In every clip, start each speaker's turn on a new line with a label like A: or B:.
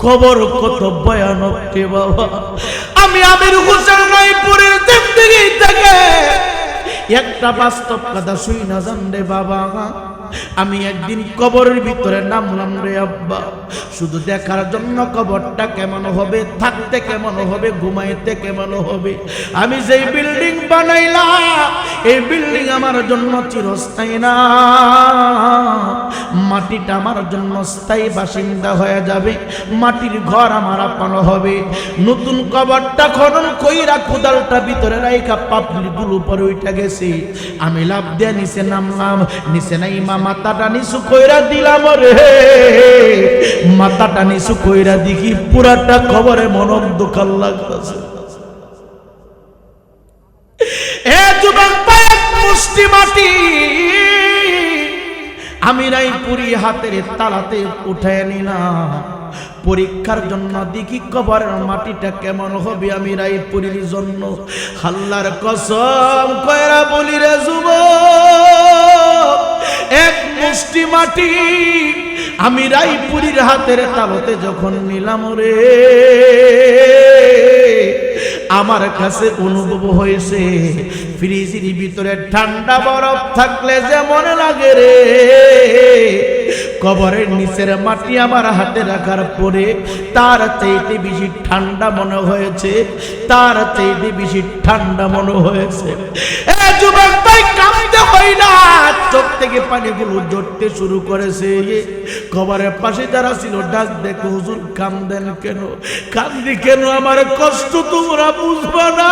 A: খবর কত ভয়ানক রে বাবা। আমি আমির হোসেন রায়পুরের জিন্দেগি থেকে একটা বাস্তব কথা শুই না জান রে বাবা। আমি একদিন কবরের ভিতরে নামলাম রে আব্বা, শুধু দেখার জন্য কবরটা কেমন হবে, থাকতে কেমন হবে, ঘুমাইতে কেমন হবে। আমি যেই বিল্ডিং বানাইলাম এই বিল্ডিং আমার জন্য চিরস্থায়ী না, মাটিটা আমার জন্য স্থায়ী বাসিন্দা হয়ে যাবে, মাটির ঘর আমার আপন হবে। নতুন কবরটা খনন কইরা কোদালটা ভিতরে রাইখা পাপড়িগুলো উপরে উঠে গেছে। আমি লাফ দিয়ে নিচে নামলাম, নিচে নাই মাথাটা নিচু কইরা দিলাম রে, মাথাটা নিচু কইরা দেখি পুরাটা খবরে মনম দোকান লাগতেছে। এ যুবক ভাই, এক মুষ্টি মাটি আমি রায়পুরি হাতের তালাতে উঠায় নিলাম পরীক্ষার জন্য, দেখি কবরের মাটিটা কেমন হবে আমি রায়পুরির জন্য। আল্লাহর কসম কইরা বলি রে যুবক, এক মুষ্টি মাটি আমি রায়পুরির হাতের তালতে যখন নিলাম রে, আমার কাছে অনুভব হয়েছে ফ্রিজের ভিতরে ঠান্ডা বরফ থাকলে যেমন লাগে রে, কবরের নিচের মাটি আমার হাতে রাখার পরে তার চাইতে বেশি ঠান্ডা মনে হয়েছে, তার চাইতে বেশি ঠান্ডা মনে হয়েছে। এ যুবক ভাই, কাঁদতে হয় না, চোখ থেকে পানিগুলো ঝরতে শুরু করেছে। কবরের পাশে যারা ছিল ডাক দেখো, হুজুর কাঁদেন কেন? কান্দি কেন? আমার কষ্ট তোমরা বুঝবা না।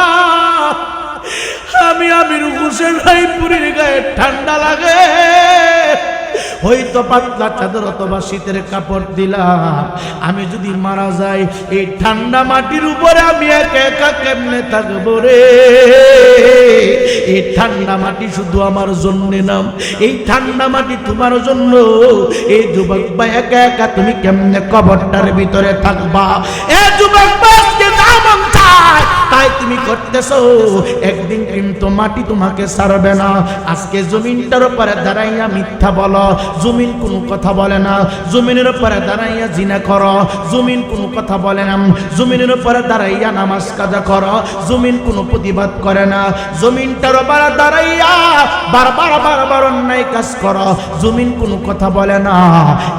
A: আমি আমির হোসেন রায়পুরির গায়ে ঠান্ডা লাগে, হয়তো পাতলা চাদর অথবা শীতের কাপড় দিলাম। আমি যদি মারা যাই এই ঠান্ডা মাটির উপরে আমি একা একা কেমনে থাকবো রে? এই ঠান্ডা মাটি শুধু আমার জন্য নাম, এই ঠান্ডা মাটি তোমার জন্য। এই যুবক ভাই, একা একা তুমি কেমনে কবরটার ভিতরে থাকবা? এ যুবক ভাই, তাই তুমি করতেছো, একদিন কিন্তু মাটি তোমাকে ছাড়বে না। আজকে জমিনটার উপরে দাঁড়াইয়া মিথ্যা বলো, জমিন কোনো কথা বলে না। জমিনের উপরে দাঁড়াইয়া জিনা করো, জমিন কোনো কথা বলে না। জমিনের উপরে দাঁড়াইয়া নামাজ কাজা করো, জমিন কোনো প্রতিবাদ করে না। জমিনটার উপরে দাঁড়াইয়া বারবার অন্যায় কাজ করো, জমিন কোনো কথা বলে না।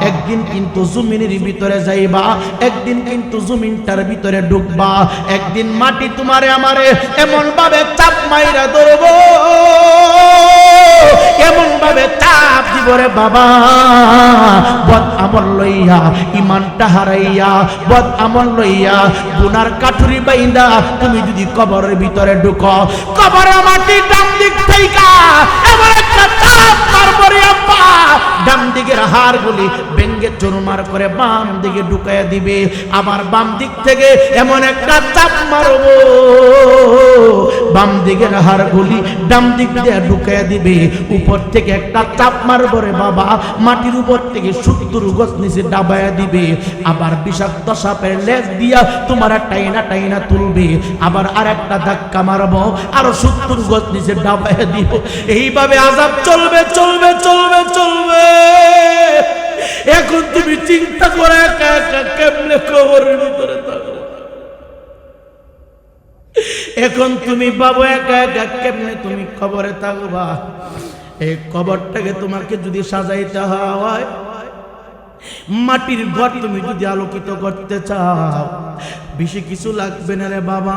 A: একদিন কিন্তু জমিনের ভিতরে যাইবা, একদিন কিন্তু জমিনটার ভিতরে ঢুকবা, একদিন মাটি তোমারে আমারে এমন ভাবে চাপ মাইরা ধরবো, এমন ভাবে চাপ দিব রে বাবা, বদ আমল লইয়া ইমানটা হারাইয়া, বদ আমল লইয়া গুনার কাঠুরি বাইন্দা তুমি যদি কবরের ভিতরে ঢুকো, কবরের মাটি ডান দিক থেকে এমন একটা চাপ মারবো রে আব্বা, ডান দিকের হাড়গুলি ভেঙ্গে চুরমার করে বাম দিকে ঢুকাইয়া দিবে। আবার বাম দিক থেকে এমন একটা চাপ মারবো, বাম দিকের হাড়গুলি ডান দিক দিয়ে ঢুকাইয়া দিবে। উপর থেকে একটা চাপ মারবো রে বাবা, মাটির উপর থেকে 70 গজ নিচে ডাবাইয়া দিবে। আবার বিষাক্ত সাপের লেজ দিয়া তোমার টাইনা তুলবে। আবার আর একটা ধাক্কা মারবো, আরো 70 গজ নিচে ডাবাইয়া দিব। এইভাবে আযাব চলবে চলবে চলবে চলবে। এখন তুমি চিন্তা করে একা একা কেমনে কবরের ভিতরে থাকো? এখন তুমি বাবু একা একা কেমনে তুমি কবরে থাকবা? এই কবরটাকে তোমাকে যদি সাজাইতে হয়, মাটির ঘর তুমি যদি আলোকিত করতে চাও, বেশি কিছু লাগবে না রে বাবা।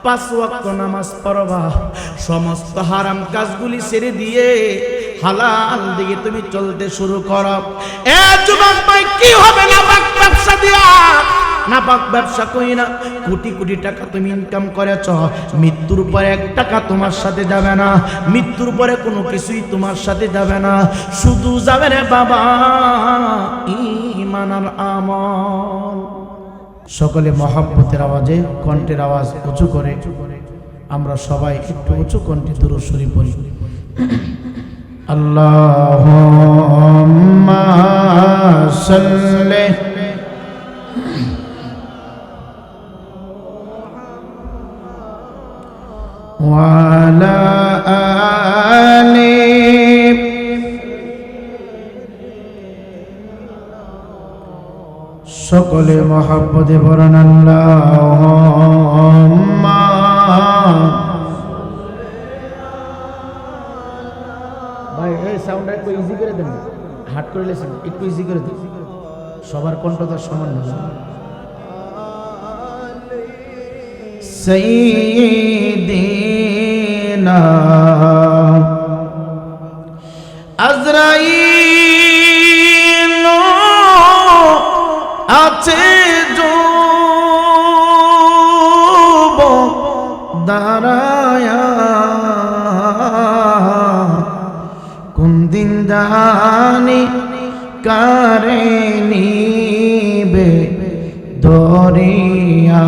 A: 5 ওয়াক্ত নামাজ পড়বা, সমস্ত হারাম কাজগুলি ছেড়ে দিয়ে হালাল দিকে তুমি চলতে শুরু করো। এ যুবক ভাই, কি হবে নাপাক ব্যবসা দিয়া? নাপাক ব্যবসা কই না, কোটি কোটি টাকা তুমি ইনকাম করেছ, মৃত্যুর পরে 1 টাকা তোমার সাথে যাবে না, মৃত্যুর পরে কোনো কিছুই তোমার সাথে যাবে না। শুধু যাবে রে বাবা ঈমান আর আমল। সকলে মহব্বতের আওয়াজে, কণ্ঠের আওয়াজ উঁচু করে আমরা সবাই একটু উঁচু কণ্ঠে দুরূদ শরীফ পড়ি। আল্লাহুম্মা সাল্লি ওয়ালা আলি সকলে মহব্বতে পড়েন আল্লাহুম্মা। ভাই এই সাউন্ডটা একটু ইজি করে দেন, হার্ড করে লেছেন, একটু ইজি করে দেন, সবার কণ্ঠটা সমান না। সাইয়্যিদিনা আজরাইল আছে যুব দাঁড়ায়া, কোন দিন জানি কারে নিবে দরিয়া,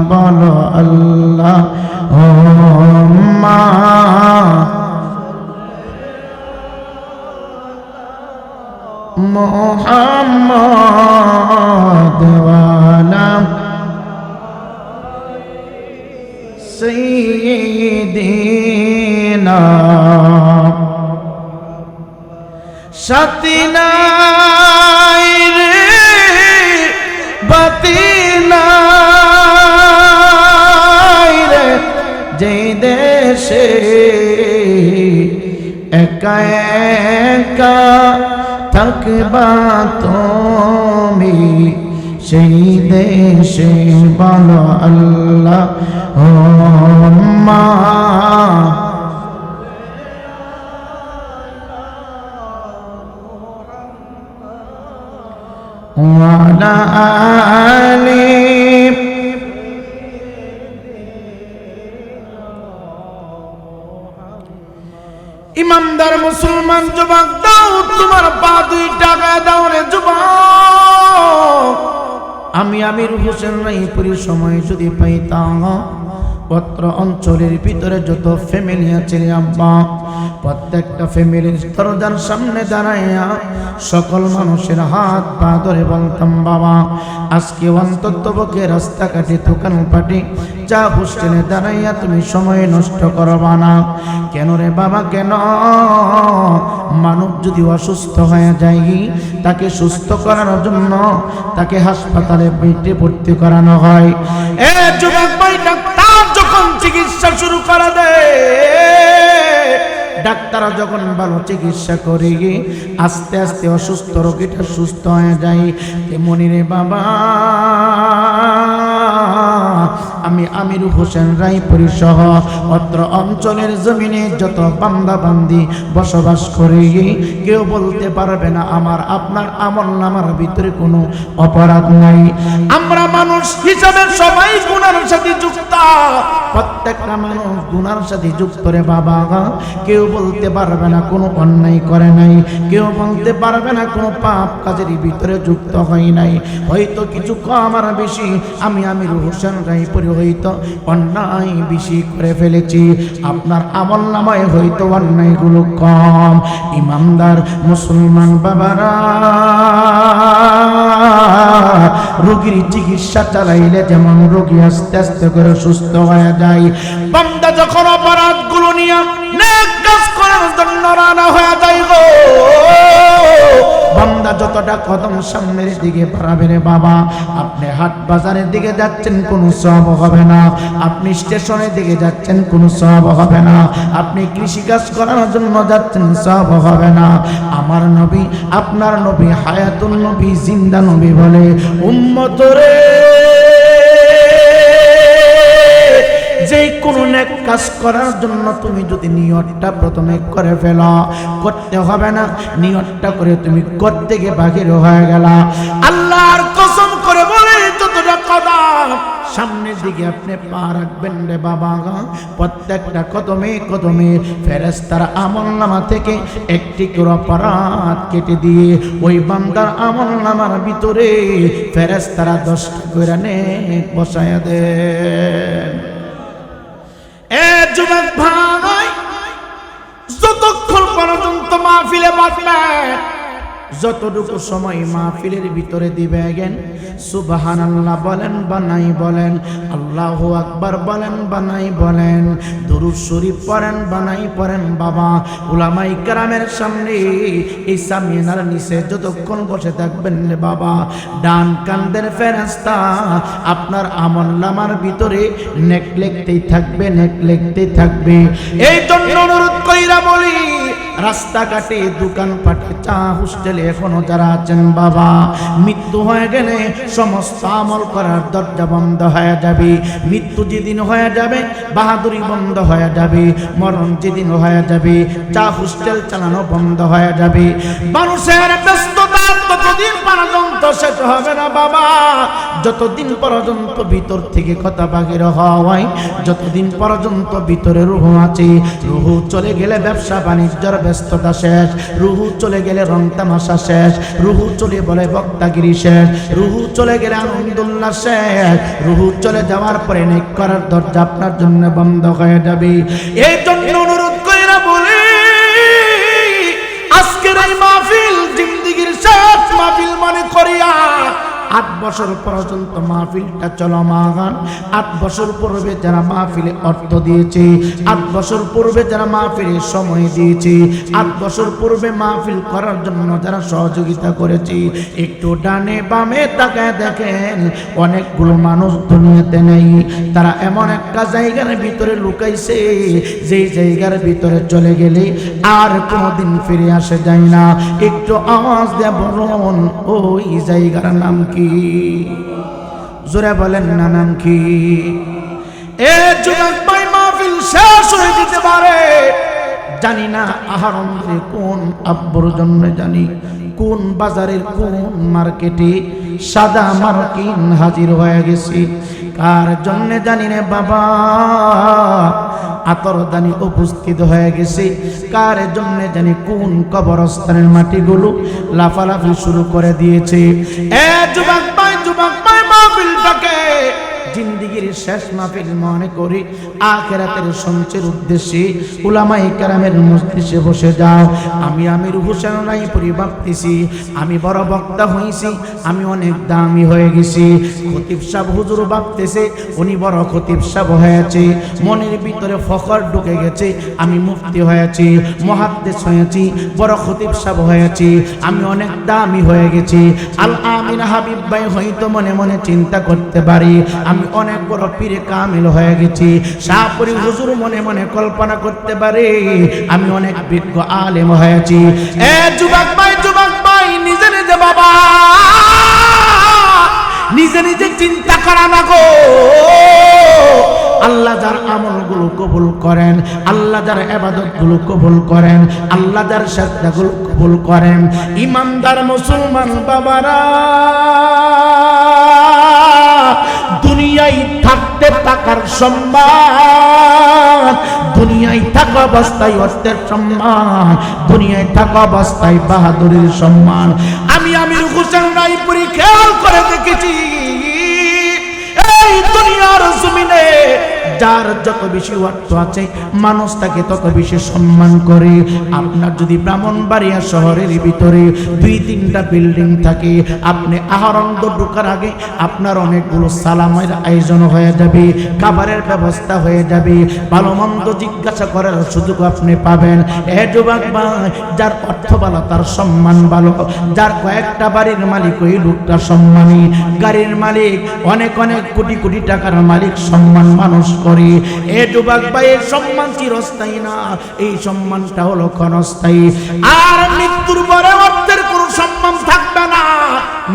A: বলো আল্লাহুম্মা। মুহাম্মদ ওয়ালা সাইয়্যিদিনা। সাথী নাই রে বাতি নাই রে, যে দেশে একা একা থাকবা তুমি, সেই দেশে বলো আল্লাহুম্মা। ওয়ালা আলি ইমানদার মুসলমান যুবক, দাও তোমার পা দুইটা গায়ে দাও রে যুবক। আমি আমির হোসেন রায়পুরী সময় যদি পাইতাম, পত্র অঞ্চলের ভিতরে যত ফ্যামিলি আছে রে আব্বা, প্রত্যেকটা ফ্যামিলির দরজার সামনে দাঁড়াইয়া সকল মানুষের হাত পা ধরে বলতাম, বাবা আজকে অন্তত পক্ষে রাস্তাঘাটে দোকান পাটি চা হোস্টেলে দাঁড়াইয়া তুমি সময় নষ্ট করবা না। কেন রে বাবা কেন? মানব যদি অসুস্থ হয়ে যায়, তাকে সুস্থ করানোর জন্য তাকে হাসপাতালে বেডে ভর্তি করানো হয়। এ যুবক ভাই, ডাক্তার যখন চিকিৎসা শুরু করে দেয়, ডাক্তাররা যখন ভালো চিকিৎসা করে আস্তে আস্তে অসুস্থ রোগীটা সুস্থ হয়ে যায়। তেমনি রে বাবা, আমি আমির হোসেন রায়পুরী সহ অত্র অঞ্চলের জমিনে যত বান্দা বান্দি বসবাস করে, কেউ বলতে পারবে না আমার আপনার আমল নামার ভিতরে কোনো অপরাধ নাই। আমরা মানুষ হিসাবে সবাই গুনার সাথে যুক্ত, প্রত্যেকটা মানুষ গুনার সাথে যুক্ত রে বাবা। কেউ বলতে পারবে না কোনো অন্যায় করে নাই, কেউ বলতে পারবে না কোনো পাপ কাজের ভিতরে যুক্ত হয় নাই। হয়তো কিছু কম আর বেশি আমি আমির হোসেন রায়পুরী হয়তো অন্যায় বেশি করে ফেলেছি, আপনার আমল নামায় হয়তো অন্যায়গুলো কম। ইমানদার মুসলমান বাবারা, রোগীর চিকিৎসা চালাইলে যেমন রোগী আস্তে আস্তে করে সুস্থ হয়ে যায়, বান্দা যখন অপরাধগুলো নিয়ে নেক কাজ করার জন্য রানা হয়ে যায় গো, বান্দা যতটা কদম সামনের দিকে বাড়াবে রে বাবা, আপনি হাট বাজারের দিকে যাচ্ছেন কোনো সওয়াব হবে না, আপনি স্টেশনের দিকে যাচ্ছেন কোনো সওয়াব হবে না, আপনি কৃষি কাজ করার জন্য যাচ্ছেন সওয়াব হবে না। আমার নবী আপনার নবী হায়াতুন নবী জিন্দা নবী বলে, উম্মত রে যে কোনো নেক কাজ করার জন্য তুমি যদি নিয়তটা প্রথমে করে ফেলো, করতে হবে না, নিয়তটা করে তুমি করতে গিয়ে বাহির হয়ে গেলা, আল্লাহর কসম করে বলে যতটা কদম সামনের দিকে আপনি পা রাখবেন রে বাবা, প্রত্যেকটা কদমে কদমে ফেরেশতারা আমলনামা থেকে একটি করে অপরাধ কেটে দিয়ে ওই বান্দার আমলনামার ভিতরে ফেরেশতারা 10টা করে নেক বসায়া দেন। এ যুবক ভাই, যতক্ষণ পর্যন্ত মাহফিলে বসবে, যতটুকু সময় মাহফিলের ভিতরে দিবেন সুবহানাল্লাহ বলেন বা নাই বলেন, আল্লাহু আকবার বলেন বা নাই বলেন, দুরূদ শরীফ পড়েন বা নাই পড়েন, বাবা উলামায়ে কেরামের সামনে এই সামিয়ানার নিচে যতক্ষণ বসে থাকবেন রে বাবা, ডান কান্দের ফেরেশতা আপনার আমলনামার ভিতরে নেক লিখতেই থাকবে, নেক লিখতেই থাকবে। এই জন্য অনুরোধ কইরা বলি, রাস্তাঘাটে দোকানপাটে চা হোস্টেলে এখনো যারা আছেন বাবা, মৃত্যু হয়ে গেলে সমস্ত আমল করার দরজা বন্ধ হয়ে যাবে। মৃত্যু যেদিন হয়ে যাবে বাহাদুরি বন্ধ হয়ে যাবে, মরণ যেদিন হয়ে যাবে চা হোস্টেল চালানো বন্ধ হয়ে যাবে। মানুষের ব্যস্ততা ততদিন পর্যন্ত শেষ হবে না বাবা, যতদিন পর্যন্ত ভিতর থেকে কথা বাহির হয়, যতদিন পর্যন্ত ভিতরে রূহ আছে। রূহ চলে গেলে ব্যবসা বাণিজ্যের ব্যস্ততা শেষ, রূহ চলে গেলে রং তামাশা শেষ, রূহ চলে বলে বক্তাগিরি শেষ, রূহ চলে গেলে আনন্দুল্লাহ শেষ, রূহ চলে যাওয়ার পরে নেক করার দরজা আপনার জন্য বন্ধ হয়ে যাবে। এই জন্য অনুরোধ কইরা বলি, আজকের এই মাহফিল জিন্দেগীর শেষ মাহফিল মনে করিয়া 8 বছর পর্যন্ত মাহফিলটা চলমান। 8 বছর পূর্বে যারা মাহফিলে অর্থ দিয়েছে, 8 বছর পূর্বে যারা মাহফিলে সময় দিয়েছে, 8 বছর পূর্বে মাহফিল করার জন্য যারা সহযোগিতা করেছে, একটু ডানে বামে তাকায় দেখেন অনেকগুলো মানুষ দুনিয়াতে নেই। তারা এমন একটা জায়গার ভিতরে লুকাইছে, যেই জায়গার ভিতরে চলে গেলে আর কোনোদিন ফিরে আসে যায় না। একটু আওয়াজ দিয়ে বলুন, ওই জায়গার নাম কি? জোরে বলেন না, নাম কি? এ যুবক ভাই, মাহফিল শেষ হয়ে যেতে পারে, জানি না আহারন্দ্রে কোন আব্বুর জন্য, জানি কোন বাজারের কোন মার্কেটে সাদা মার্কিন হাজির হয়ে গেছি, কার জন্য জানি রে বাবা আতরদানি উপস্থিত হয়ে গেছে, কার জন্য জানি কোন কবরস্থানের মাটিগুলো লাফালাফি শুরু করে দিয়েছে। এ যুবক ভাই, যুবক ভাই, মাহফিলটাকে জিন্দেগীর শেষ মাহফিল মনে করি আখিরাতের সঞ্চয়ের উদ্দেশ্যে উলামায়ে কেরামের মজলিসে বসে যাও। আমি আমির হোসেন রায়পুরি ভাবতেছি আমি বড় বক্তা হইছি, আমি অনেক দামি হয়ে গেছি। খতিব সাহেব হুজুর ভাবতেছে উনি বড় খতিব সাহেব হয়েছে, মনের ভিতরে ফখর ঢুকে গেছে, আমি মুফতি হয়েছি, মুহাদ্দিস হয়েছি, বড় খতিব সাহেব হয়েছি, আমি অনেক দামি হয়ে গেছি। আল আমিন হাবিব ভাই হয়তো মনে মনে চিন্তা করতে পারি আমি অনেক বড় পীরে কামিল হয়ে গেছি। শাহপুরী হুজুর মনে মনে কল্পনা করতে পারে আমি অনেক বিজ্ঞ আলেম হয়েছি। এ যুবক ভাই, যুবক ভাই, নিজে নিজে বাবা নিজে নিজে চিন্তা করা না গো। আল্লাহ যার আমলগুলো কবুল করেন, আল্লাহ যার ইবাদতগুলো কবুল করেন, আল্লাহ যার সাজদাগুলো কবুল করেন, ইমানদার মুসলমান বাবারা দুনিয়ায় থাকতে টাকার সম্মান, দুনিয়ায় থাকা অবস্থায় অর্থের সম্মান, দুনিয়ায় থাকা অবস্থায় বাহাদুরির সম্মান। আমি আমির হোসেন রায়পুরি খেয়াল করে দেখেছি এই দুনিয়ার জমিনে যার যত বেশি অর্থ আছে মানুষ তাকে তত বেশি সম্মান করে। আপনার যদি ব্রাহ্মণবাড়িয়া শহরের ভিতরে 2-3টা বিল্ডিং থাকে, আপনি আহরন্দ ঢোকার আগে আপনার অনেকগুলো সালামের আয়োজন হয়ে যাবে, খাবারের ব্যবস্থা হয়ে যাবে, ভালো মন্দ জিজ্ঞাসা করার সুযোগ আপনি পাবেন। এ যুবক ভাই, যার অর্থ ভালো তার সম্মান ভালো, যার কয়েকটা বাড়ির মালিক ওই লোকটা সম্মানী, গাড়ির মালিক অনেক অনেক কোটি কোটি টাকার মালিক সম্মান মানুষ করে। এ যুবক ভাই, এই সম্মান চিরস্থায়ী না, এই সম্মানটা হলো ক্ষণস্থায়ী। আর মৃত্যুর পরে অর্থের কোনো সম্মান থাকবে না,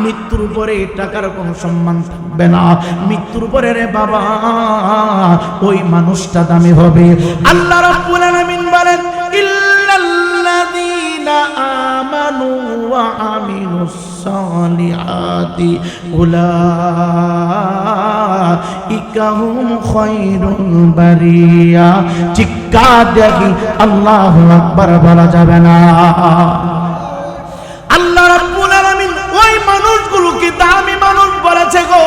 A: মৃত্যুর পরে টাকার কোনো সম্মান থাকবে না, মৃত্যুর পরে রে বাবা ওই মানুষটা দামি হবে। আল্লাহ রাব্বুল আলামিন বলেন ইল্লাল্লাযীনা আমানু ওয়া আমিলুস সালিহাতি উলাইকা হুম খায়রুল বারিয়া। চিৎকার দেখি আল্লাহু আকবার বলা যাবে না। আল্লাহ রাব্বুল আলামিন ওই মানুষগুলোকে দামি মানুষ বলেছে গো,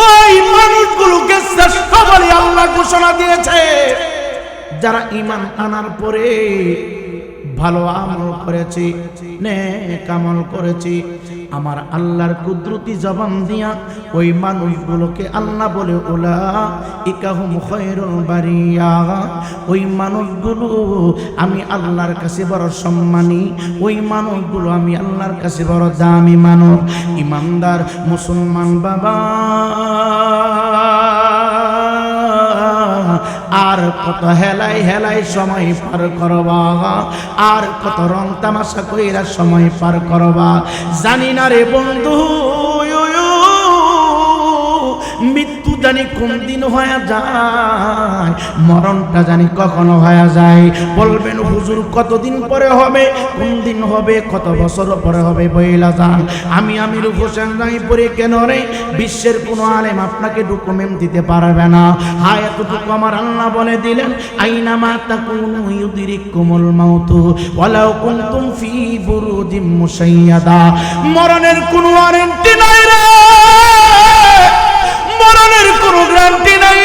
A: ওই মানুষগুলোকে শ্রেষ্ঠ বলে আল্লাহ ঘোষণা দিয়েছে যারা ঈমান আনার পরে ভালো আমল করেছি, নেক আমল করেছি, আমার আল্লাহর কুদরতি জবান দিয়া ওই মানুষগুলোকে আল্লাহ বলে উলাইকা হুম খায়রুল বারিয়া, ওই মানুষগুলো আমি আল্লাহর কাছে বড় সম্মানী, ওই মানুষগুলো আমি আল্লাহর কাছে বড় দামি মানুষ। ইমানদার মুসলমান বাবা, আর কত হেলাই হেলাই সময় পার করবা, আর কত রং তামাশা কইরা সময় পার করবা, জানি না রে বন্ধু। মৃত্যু জানি কোন দিন হয়ে যায়, মরণটা জানি কখনো হয়ে যায়। বলবেন হুজুর কতদিন পরে হবে, কোন দিন হবে, কত বছর পরে হবে? বইলা যান। আমি আমির হোসেন রায়পুরে কেন রে, বিশ্বের কোনো আলেম আপনাকে ডকুমেন্ট দিতে পারবে না। হায় এতটুকু আমার আল্লাহ বলে দিলেন, আইনামা তাকুনু ইউদরিকুমুল মাউতু ওয়ালাউ কুনতুম ফি বুরুজিম মুশাইয়াদা। মরণের কোনো ওয়ারেন্টি নাই রে, মরণের কোনো গ্যারান্টি নাই।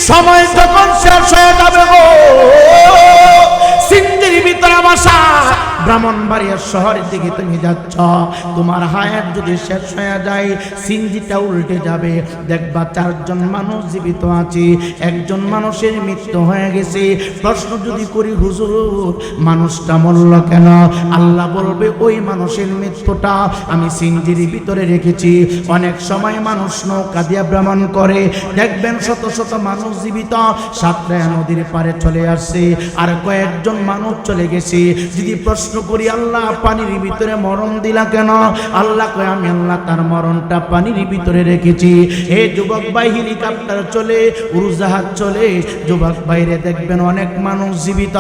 A: সময় যখন শেষ হয়ে যাবে গো, সিন্ধির ভিতরে বসা ব্রাহ্মণবাড়িয়া শহরের দিকে তুমি যাচ্ছ, তোমার হায়াত যদি শেষ হয়ে যায়, সিন্ধিটা উল্টে যাবে, দেখবা 4 জন মানুষ জীবিত আছে, 1 জন মানুষের মৃত্যু হয়ে গেছে। প্রশ্ন যদি করি হুজুর মানুষটা মরল কেন, আল্লাহ বলবে ওই মানুষের মৃত্যুটা আমি সিন্ধির ভিতরে রেখেছি। অনেক সময় মানুষ নৌকা দিয়ে ভ্রমণ করে, দেখবেন শত শত মানুষ জীবিত, সাতরায়া নদীর পারে চলে আসছে, আর কয়েকজন মানুষ চলে গেছে। যদি প্রশ্ন করি আল্লাহ পানির ভিতরে মরণ দিলা কেন, আল্লাহ কয় আমি আল্লাহ তার মরণটা পানির ভিতরে রেখেছি। হে যুবক ভাই, হেলিকপ্টার চলে, উড়োজাহাজ চলে, যুবক ভাইরে দেখবেন অনেক মানুষ জীবিত,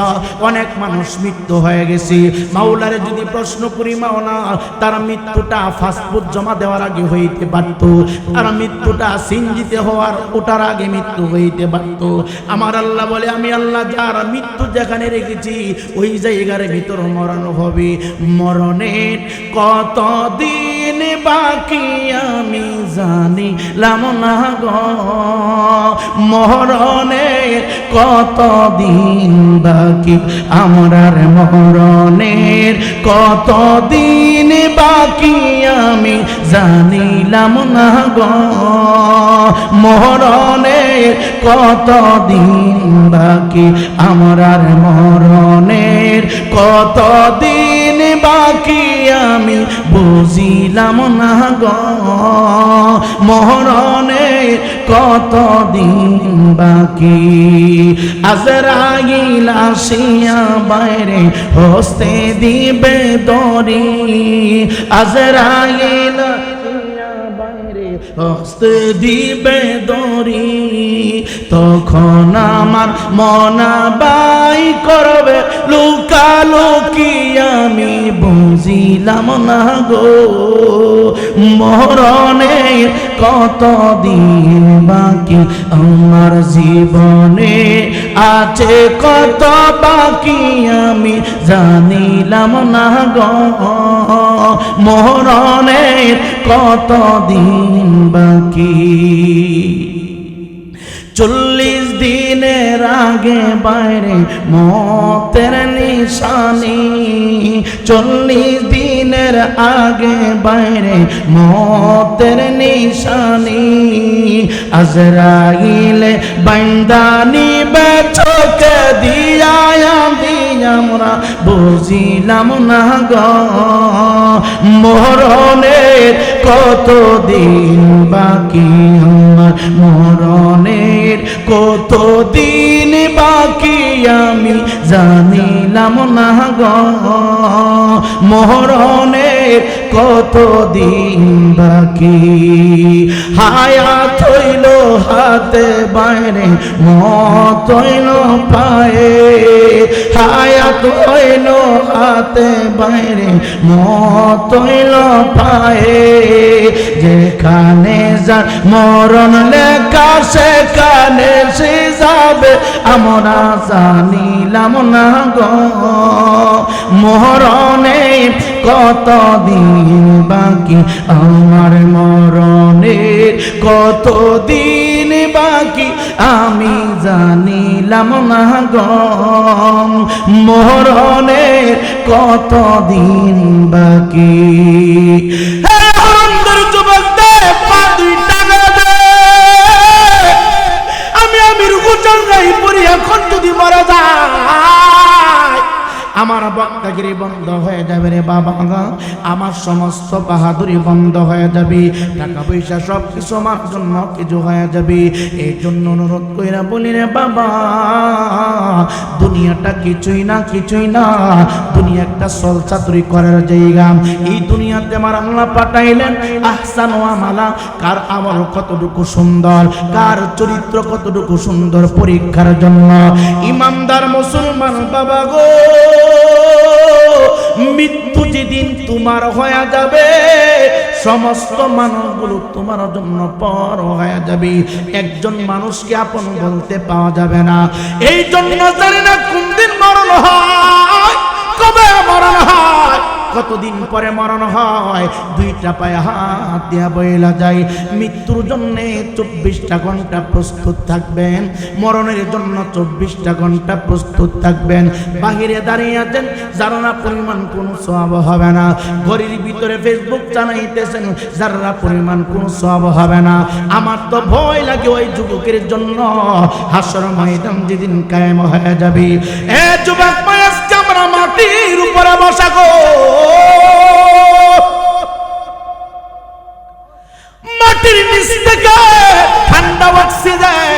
A: অনেক মানুষ মৃত্যু হয়ে গেছে। মাওলারে যদি প্রশ্ন করি মাওলা তার মৃত্যুটা পাসপোর্ট জমা দেওয়ার আগে হইতে পারত, তার মৃত্যুটা সিনজিতে হওয়ার ওটার আগে মৃত্যু হইতে পারত। আমার আল্লাহ বলে আমি আল্লাহ যার মৃত্যু যেখানে রেখেছি ওই জায়গার ভিতর মরণ হবে। মরণের কত দিন বাকি আমি জানিলাম না গো, মরণের কত দিন বাকি আমরার, মরণের কত দিন বাকি আমি জানিলাম না গো, মরণের কত দিন বাকি আমরার, মরণের কত দিন বাকি আমি বুঝিলাম না গো, মরণের কত দিন বাকি। আজরাইল আসিয়া বাইরে হস্তে দিবে দড়ি, আজরাইল হস্তে দিবে দড়ি, তখন আমার মনা বাই করবে লুকালুকি আমি বুঝিলাম না গো, মরণের কত দিন বাকি আমার জীবনে আছে, কত বাকি আমি জানিলাম না গো, মরণের কত দিন বাকি। 40 দিনের আগে বাইরে মতের নিশানি, 40 দিনের আগে বাইরে মতের নিশানি, আজরাইলে বান্দানি বেচকে দিয়া আমরা বুঝিলাম না গো, মরণের কত দিন বাকি আমার, মরণের কত দিন বাকি আমি জানিলাম না গো, মরণের কত দিন বাকি। হায়াত হইল হাতে বাইরে, মত হইল পায়ে, হায়াত হইল হাতে বাইরে, মত হইল পায়ে, যেখানে যার মরণ লেখা সেখানে সে যাবে আমরা জানিলাম না গো, মরণে কত দিন বাকি আমার, মরণের কত দিন কতদিন বাকি আমি জানিলাম না গম, মরণের কতদিন বাকি। যুবক দে পা দুইটা দে, আমি রুকুচল গাই পড়ি, এখন যদি মারা যায় আমার বক্তাগিরি বন্ধ হয়ে যাবে রে বাবা, আমার সমস্ত বাহাদুরি বন্ধ হয়ে যাবে, টাকা পয়সা সব কিছু আমার জন্য কিছু হয়ে যাবে। এই জন্য অনুরোধ কইরা বলি রে বাবা, দুনিয়াটা কিছুই না, কিছুই না, দুনিয়া একটা সলচাতুরি করার জায়গা। এই দুনিয়াতে আমার আল্লাহ পাঠাইলেন আহসান ওয়া আমালা, কার আমল কতটুকু সুন্দর, কার চরিত্র কতটুকু সুন্দর পরীক্ষার জন্য। ইমানদার মুসলমান বাবা গো, মৃত্যু যেদিন তোমার হয়ে যাবে, সমস্ত মানুষগুলো তোমার জন্য পর হয়ে যাবে, একজন মানুষকে আপন বলতে পাওয়া যাবে না। এই জন্য জানি না কোন দিন মরণ হয়, কবে মরণ হয়, কতদিন পরে মরণ হয়, দুইটা পায়ে হাত দিয়া বইলা যায়। মৃত্যুর জন্য 24টা ঘন্টা প্রস্তুত থাকবেন, মরণের জন্য 24টা ঘন্টা প্রস্তুত থাকবেন। বাহিরে দাঁড়িয়ে আছেন, যারা পরিমাণ কোনো সওয়াব হবে না, ঘরের ভিতরে ফেসবুক চালাইতেছেন, যারা পরিমাণ কোনো সওয়াব হবে না। আমার তো ভয় লাগে ওই যুবকের জন্য, হাসর ময়দান যেদিন কায়েম হয়ে যাবে। এ যুবক বয়স আমরা মাটির উপরে বসা গো, মাটির নিচ থেকে ঠান্ডা অক্সিজেন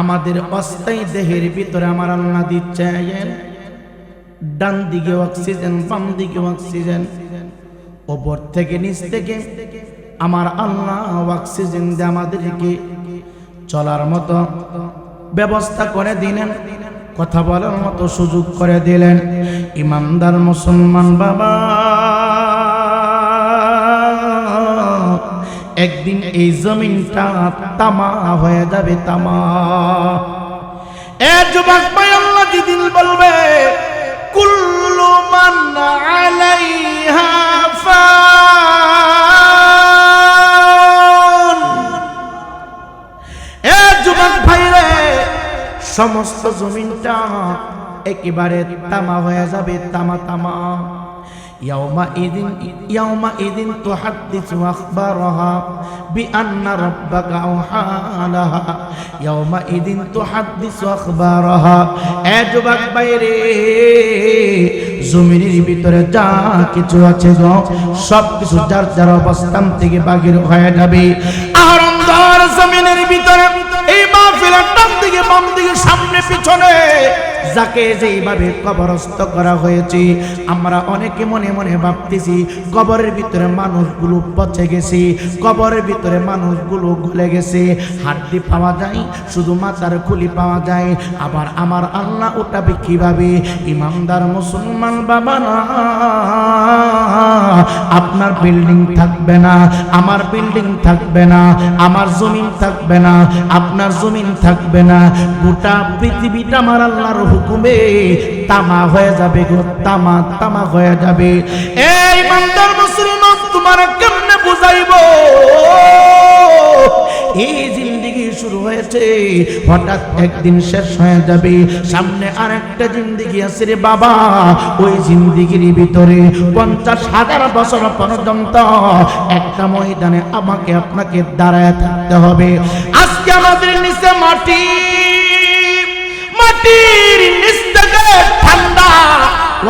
A: আমাদের অস্থায়ী দেহের ভিতরে আমার আল্লাহ দিচ্ছেন। ডান দিকে অক্সিজেন, বাম দিকে অক্সিজেন, উপর থেকে নিচ থেকে আমার আল্লাহ অক্সিজেন দিয়ে আমাদেরকে চলার মতো ব্যবস্থা করে দিলেন, কথা বলার মতো সুযোগ করে দিলেন। ইমানদার মুসলমান বাবা, একদিন এই জমিনটা তামা হয়ে যাবে, তামা। এ যুবক ভাই, আল্লাহ যেদিন বলবে কুল্লু মান আলাইহা ফান, এ যুবক ভাই রে, সমস্ত জমিনটা একেবারে তামা হয়ে যাবে, তামা তামা। ইয়াউমাইদিন তুহাদ্দিসু আখবারাহা বিআন্না রাব্বাকা আওহা লাহা, ইয়াউমাইদিন তুহাদ্দিসু আখবারাহা। এ যুবক বাইরে, জমিনের ভিতরে যা কিছু আছে গো, সব কিছু যার যার অবস্থান থেকে বাহির হয়ে যাবে। আর অন্ধকার জমিনের ভিতরে এই মাহফিলের ডান দিকে বাম দিকে সামনে পিছনে যাকে যেইভাবে কবরস্থ করা হয়েছে, আমরা অনেকে মনে মনে ভাবতেছি কবরের ভিতরে মানুষগুলো পচে গেছে, কবরের ভিতরে মানুষগুলো গলে গেছে, হাড্ডি পাওয়া যায়, শুধু মাথার খুলি পাওয়া যায়। আবার আমার আল্লাহ উঠাবে কিভাবে? ইমানদার মুসলমান বাবা না, আপনার বিল্ডিং থাকবে না, আমার বিল্ডিং থাকবে না, আমার জমিন থাকবে না, আপনার জমিন থাকবে না, গোটা পৃথিবীটা আমার আল্লাহর হুকুমে তামা হয়ে যাবে গো, তামা তামা হয়ে যাবে। এই ইমানদার মুসলমান, তোমার কেমনে বুঝাইবো? এই জিন্দেগি শুরু হয়েছে, হঠাৎ একদিন শেষ হয়ে যাবে, সামনে আরেকটা জিন্দেগি আছে রে বাবা। ওই জিন্দেগির ভিতরে 50,000 বছর পর্যন্ত একটা ময়দানে আমাকে আপনাকে দাঁড়ায় থাকতে হবে। আজকে আমাদের নিচে মাটি, মাটির নিচ থেকে ঠান্ডা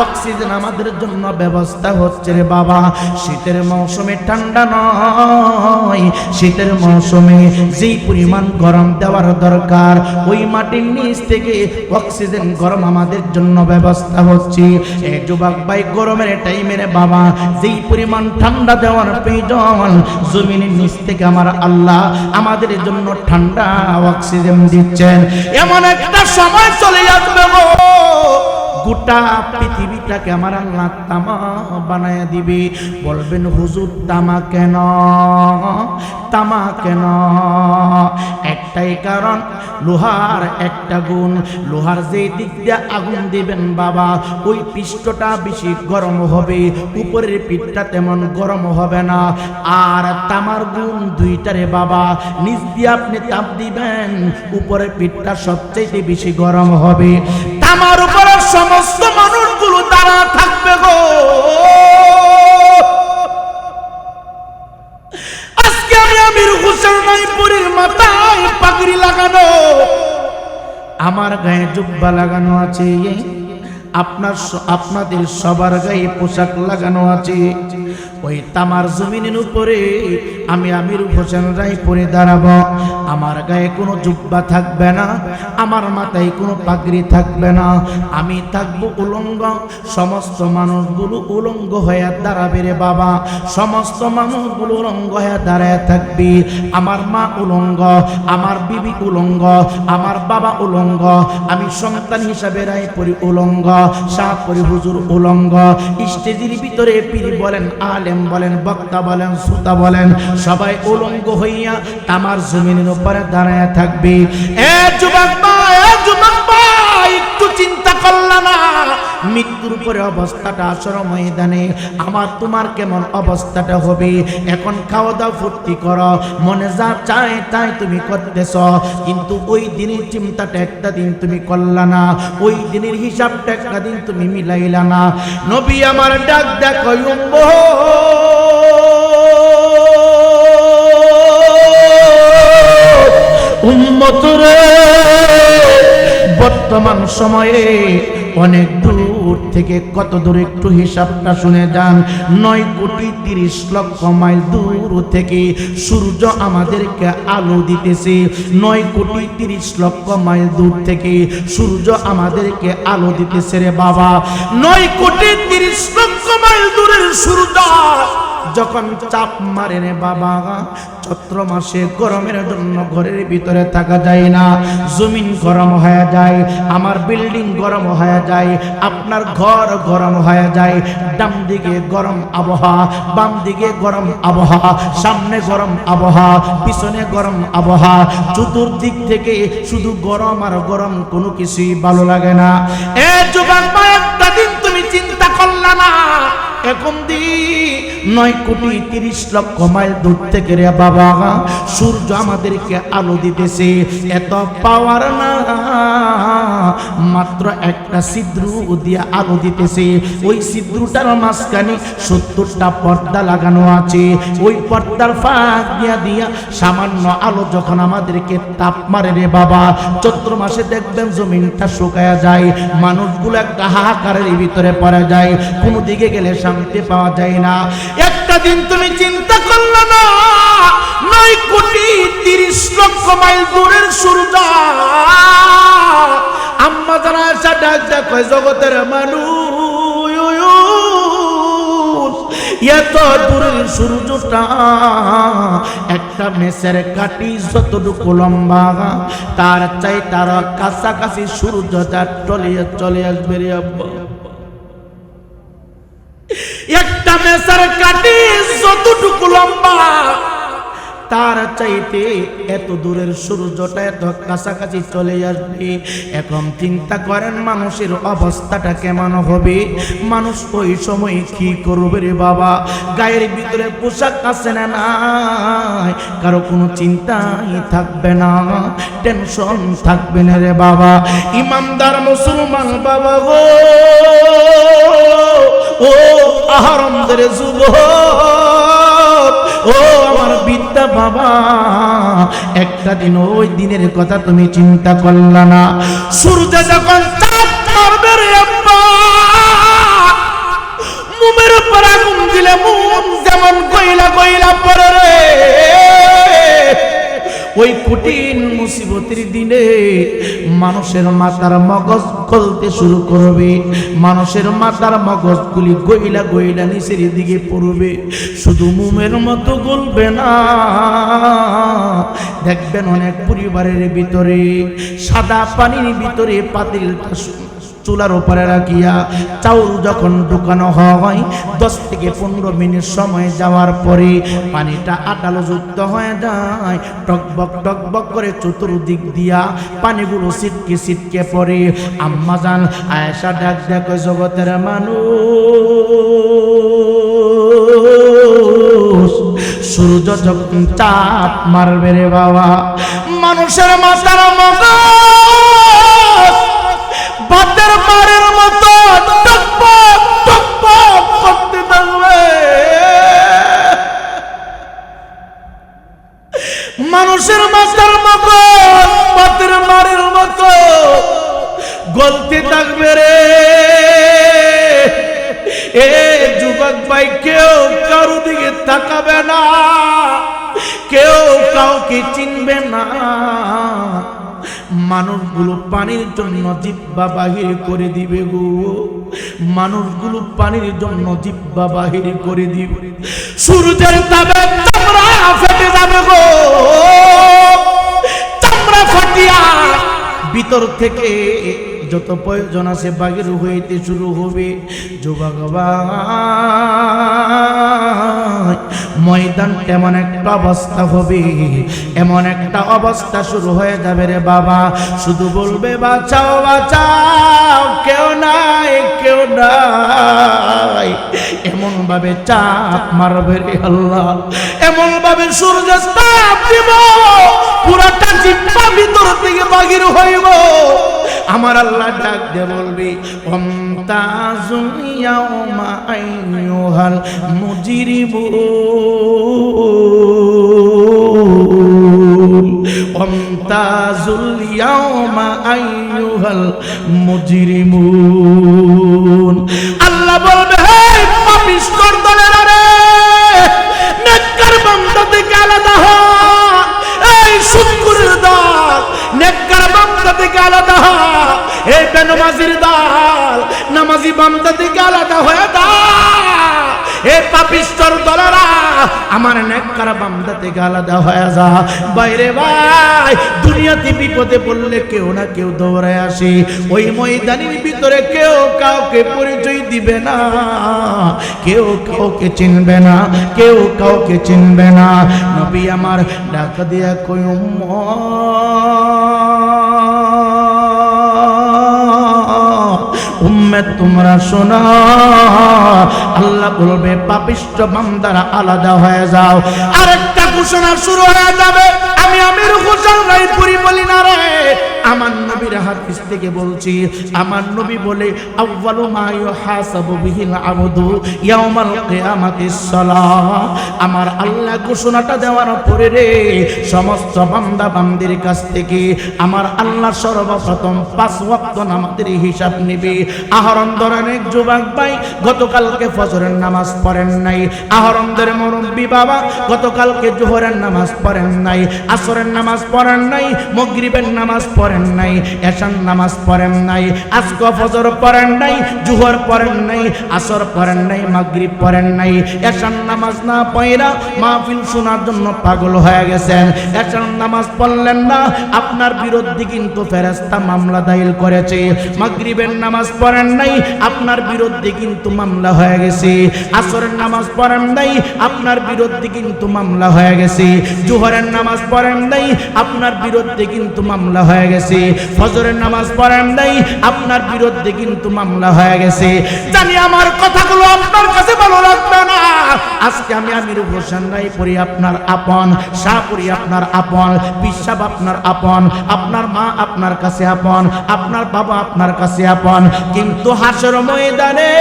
A: অক্সিজেন আমাদের জন্য ব্যবস্থা হচ্ছে রে বাবা। শীতের মৌসুমে ঠান্ডা নয়, শীতের মৌসুমে যেই পরিমাণ গরম দেওয়ার দরকার, ওই মাটির নিচ থেকে অক্সিজেন গরম আমাদের জন্য ব্যবস্থা হচ্ছে। এই যুবক ভাই, গরমের টাইমে রে বাবা যেই পরিমাণ ঠান্ডা দেওয়ার প্রয়োজন, জমিনের নিচ থেকে আমার আল্লাহ আমাদের জন্য ঠান্ডা অক্সিজেন দিচ্ছেন। এমন একটা সময় চলে আসবে গো, গোটা পৃথিবীটাকে আমার আল্লাহ তামা বানায়া দিবে। বলবেন হুজুর তামা কেন, তামা কেন? একটাই কারণ, লোহার একটা গুণ, লোহার যে দিক দিয়ে আগুন দিবেন বাবা ওই পৃষ্ঠটা বেশি গরম হবে, উপরের পিঠটা তেমন গরম হবে না। আর তামার গুণ দুইটারে বাবা, নিচ দিয়ে আপনি তাপ দিবেন উপরের পিঠটা সবচেয়ে বেশি গরম হবে। তামার উপরে সমস্ত মানুষগুলো দাঁড়া থাকবে গো। আজকে আমি আমির হোসেন নাইপুরীর মাথায় পাগড়ি লাগানো, আমার গায়ে জুব্বা লাগানো আছে, আপনাদের সবার গায়ে পোশাক লাগানো আছে। ওই তামার জমিনের উপরে আমি আমির হোসেন রায়পুরে দাঁড়াবো। আমার গায়ে কোনো জুব্বা থাকবে না, আমার মাথায় কোনো পাগড়ি থাকবে না, আমি থাকবো উলঙ্গ। সমস্ত মানুষগুলো উলঙ্গ হয়ে দাঁড়াবে রে বাবা, সমস্ত মানুষগুলো উলঙ্গ হয়ে দাঁড়ায় থাকবে। আমার মা উলঙ্গ, আমার বিবি উলঙ্গ, আমার বাবা উলঙ্গ, আমি সন্তান হিসাবে রায়পুরি উলঙ্গ, শাহপুরি হুজুর উলঙ্গ। স্টেজের ভিতরে পীর বলেন, আলেম বলেন, বক্তা বলেন, শ্রোতা বলেন, সবাই উলঙ্গ হইয়া তামার জমিনের উপরে দাঁড়ায় থাকবে। এ যুবক ভাই, এ যুবক ভাই, একটু চিন্তা করলা না মৃত্যুর পরে অবস্থাটা আসর ময়দানে আমার তোমার কেমন অবস্থাটা হবে? এখন খাওয়া দাওয়া ফুর্তি করো, মনে যা চায় তাই তুমি করতেছ, কিন্তু ওই দিনের চিন্তাটা একটা দিন তুমি করলা না, ওই দিনের হিসাবটা একটা দিন তুমি মিলাইলা না। নবী আমার ডাক দেখো উম্মত রে, বর্তমান সময়ে অনেক দূর থেকে, কত দূর একটু হিসাবটা শুনে যান, 9,30,00,000 মাইল দূর থেকে সূর্য আমাদেরকে আলো দিতেছে। 9,30,00,000 মাইল দূর থেকে সূর্য আমাদেরকে আলো দিতেছে রে বাবা। 9,30,00,000 মাইল দূরের সূর্য যখন চাপ মারে রে বাবা, চৈত্র মাসে গরমের জন্য ঘরের ভিতরে থাকা যায় না, জমিন গরম হয়ে যায়, আমার বিল্ডিং গরম হয়ে যায়, আপনার ঘর গরম হয়ে যায়। ডান দিকে গরম আবহাওয়া, বাম দিকে গরম আবহাওয়া, সামনে গরম আবহাওয়া, পিছনে গরম আবহাওয়া, চতুর্দিক থেকে শুধু গরম আর গরম, কোনো কিছুই ভালো লাগে না। এ যুবক ভাই, একটা দিন তুমি চিন্তা করলা না, এখন দি 9,30,00,000 মাইল দূর থেকে রে বাবা সূর্য আমাদেরকে আলো দিতেছে। এত পাওয়ার না, মাত্র একটা ছিদ্র দিয়ে আলো দিতেছে। ওই ছিদ্রটার মাঝখানে 70টা পর্দা লাগানো আছে। ওই পর্দার ফাঁক দিয়া দিয়া সামান্য আলো যখন আমাদেরকে তাপ মারে রে বাবা, চৈত্র মাসে দেখবেন জমিনটা শুকায়া যায়, মানুষগুলো একটা হাহাকারের ভিতরে পড়ে যায়, কোনো দিকে গেলে শান্তি পাওয়া যায় না। একটা দিন তুমি চিন্তা করলে না, 9,30,00,000 মাইল দূরের সূর্য আম্মা জানা এসে ডাক দেয়, কয় জগতের মানুষ, এত দূরের সূর্যটা একটা মেসের কাটি যতটুকু লম্বা, তার চাই তার কাছাকাছি সূর্যটা চলে আসবে রে আব্বা। একটা মেসার কাটি যতটুকু লম্বা, তার চাইতে এত দূরের সূর্যটা এত কাছাকাছি চলে আসবে। এখন চিন্তা করেন মানুষের অবস্থাটা কেমন হবে, মানুষ ওই সময় কি করবে রে বাবা? গায়ের ভিতরে পোশাক আছে না নাই, কারো কোনো চিন্তাই থাকবে না, টেনশন থাকবে না রে বাবা। ইমানদার মুসলমান বাবা গো, ও আহরমদের যুবক, ও আমার বিদ্যা বাবা, একটা দিন ওই দিনের কথা তুমি চিন্তা করলা না? সূর্য যখন চাপ মারবে রে আব্বা, মুমের উপর আগুন দিলে মুম যেমন গইলা গইলা পড়ে রে, ওই কঠিন মুসিবতের দিনে মানুষের মাথার মগজ গলতে শুরু করবে, মানুষের মাথার মগজগুলি গইলা গইলা নিচের দিকে পড়বে, শুধু মুমের মতো গলবে না। দেখবেন অনেক পরিবারের ভিতরে সাদা পানির ভিতরে পাতিলটা চুলার উপরে রাখিয়া চাউল যখন ঢুকানো হয় 10 থেকে 15 মিনিট সময় যাওয়ার পরে পানিটা আটালো যুক্ত হয়ে যায়, টকবক করে চতুর্দিক দিয়া পানিগুলো ছিটকে ছিটকে পড়ে। আম্মা জান আয়েশা ডাক দেখো, জগতের মানুষ, সূর্য যখন চাপ মারবে রে বাবা, মানুষের মাথার মগজ বাতের মারের মতো টকবক টকবক করতে থাকবে। মানুষের মাথার মগজ বাতের মারের মতো গলতে থাকবে রে। এ যুবক ভাই, কেউ কারো দিকে তাকাবে না, কেউ কাউকে চিনবে না। মানুষগুলো পানির জন্য জিহ্বা বাহির করে দিবে গো, মানুষগুলো পানির জন্য জিহ্বা বাহির করে দিবে। সূর্যের তাপে চামড়া ফেটে যাবে গো, চামড়া ফাটিয়া ভিতর থেকে যত প্রয়োজন আছে বাহির হইতে শুরু হবে। যুবক ভাই, ময়দান এমন একটা অবস্থা হবে, এমন একটা অবস্থা শুরু হয়ে যাবে রে বাবা, শুধু বলবে বাঁচাও বাঁচাও, কেউ নাই কেউ নাই। এমন ভাবে চাপ মারবে রে আল্লাহ, এমন ভাবে সূর্য তাপ দিব, পুরাটা জিহ্বা ভিতর থেকে বাহির হইব। আমার আল্লাহ ডাক দিয়ে বলবে, ওমতাজুল ইয়াউমা আইয়ুহাল মুজরিমুন, ওমতাজুল ইয়াউমা আইয়ুহাল মুজরিমুন। আল্লাহ বলবে, হে পাপিষ্ঠর দলেরা রে, নেককার বান্দা থেকে আলাদা হ। এই শুকরের দল, নেককার বান্দা থেকে আলাদা হ। এই বেনামাজির দল, নামাজি বান্দা থেকে আলাদা হয়ে দাও। এই পাপিষ্ঠর দলেরা, আমার নেককার বান্দা থেকে আলাদা হয়ে যা। বাইরে ভাই, দুনিয়াতে বিপদে পড়লে কেউ না কেউ দৌড়ে আসে, ওই ময়দানের ভিতরে কেউ কাউকে পরিচয় দিবে না, কেউ কাউকে চিনবে না, কেউ কাউকে চিনবে না। নবী আমার ডাক দিয়া কই, উম্মত তোমরা শোনো, আল্লাহ বলবে পাপিষ্ঠ বান্দারা আলাদা হয়ে যাও। আরেকটা ঘোষণা শুরু হয়ে যাবে, আমি আমির হোসেন রায়পুরি বলি না রে, আমার নবীর হাদিস থেকে বলছি। আমার নবী বলে, আউয়ালু মা ইউহাসাবু বিহিল আবদু ইয়াউমাল কিয়ামাতিস সালাহ। আমার আল্লাহ ঘোষণাটা দেওয়ার পরে রে, সমস্ত বান্দা বান্দির কাছ থেকে আমার আল্লাহ সর্বপ্রথম 5 ওয়াক্ত নামাজের হিসাব নেবে। আহরণ ধরেন এক যুবক ভাই, গতকালকে ফজরের নামাজ পড়েন নাই। আহরণ ধরে মুরব্বি বাবা, গতকালকে জোহরের নামাজ পড়েন নাই, আসরের নামাজ পড়েন নাই, মাগরিবের নামাজ পড়েন নাই, এশার নামাজ পড়েন নাই, আজকে ফজর পড়েন নাই, জোহর পড়েন নাই, আসর পড়েন নাই, মাগরিব পড়েন নাই। এশার নামাজ না পড়া মাহফিল শোনার জন্য পাগল হয়ে গেছেন। এশার নামাজ পড়লেন না, আপনার বিরুদ্ধে কিন্তু ফেরেশতা মামলা দায়ের করেছে। মাগরিবের নামাজ পড়েন নাই, আপনার বিরুদ্ধে কিন্তু মামলা হয়ে গেছে। আসরের নামাজ পড়েন নাই, আপনার বিরুদ্ধে কিন্তু মামলা হয়ে গেছে। জোহরের নামাজ পড়েন নাই, আপনার বিরুদ্ধে কিন্তু মামলা হয়ে গেছে। ফজরের নামাজ পড়েন নাই, আপনার বিরুদ্ধে কিন্তু মামলা হয়ে গেছে। জানি আমার কথাগুলো আপনার কাছে ভালো লাগবে না। আজকে আমি আমির হোসেন রায়পুরি আপনার আপন, শাহপুরি আপনার আপন, বিশ্বাব আপনার আপন, আপনার মা আপনার কাছে আপন, আপনার বাবা আপনার কাছে আপন। কিন্তু হাসর ময়দানে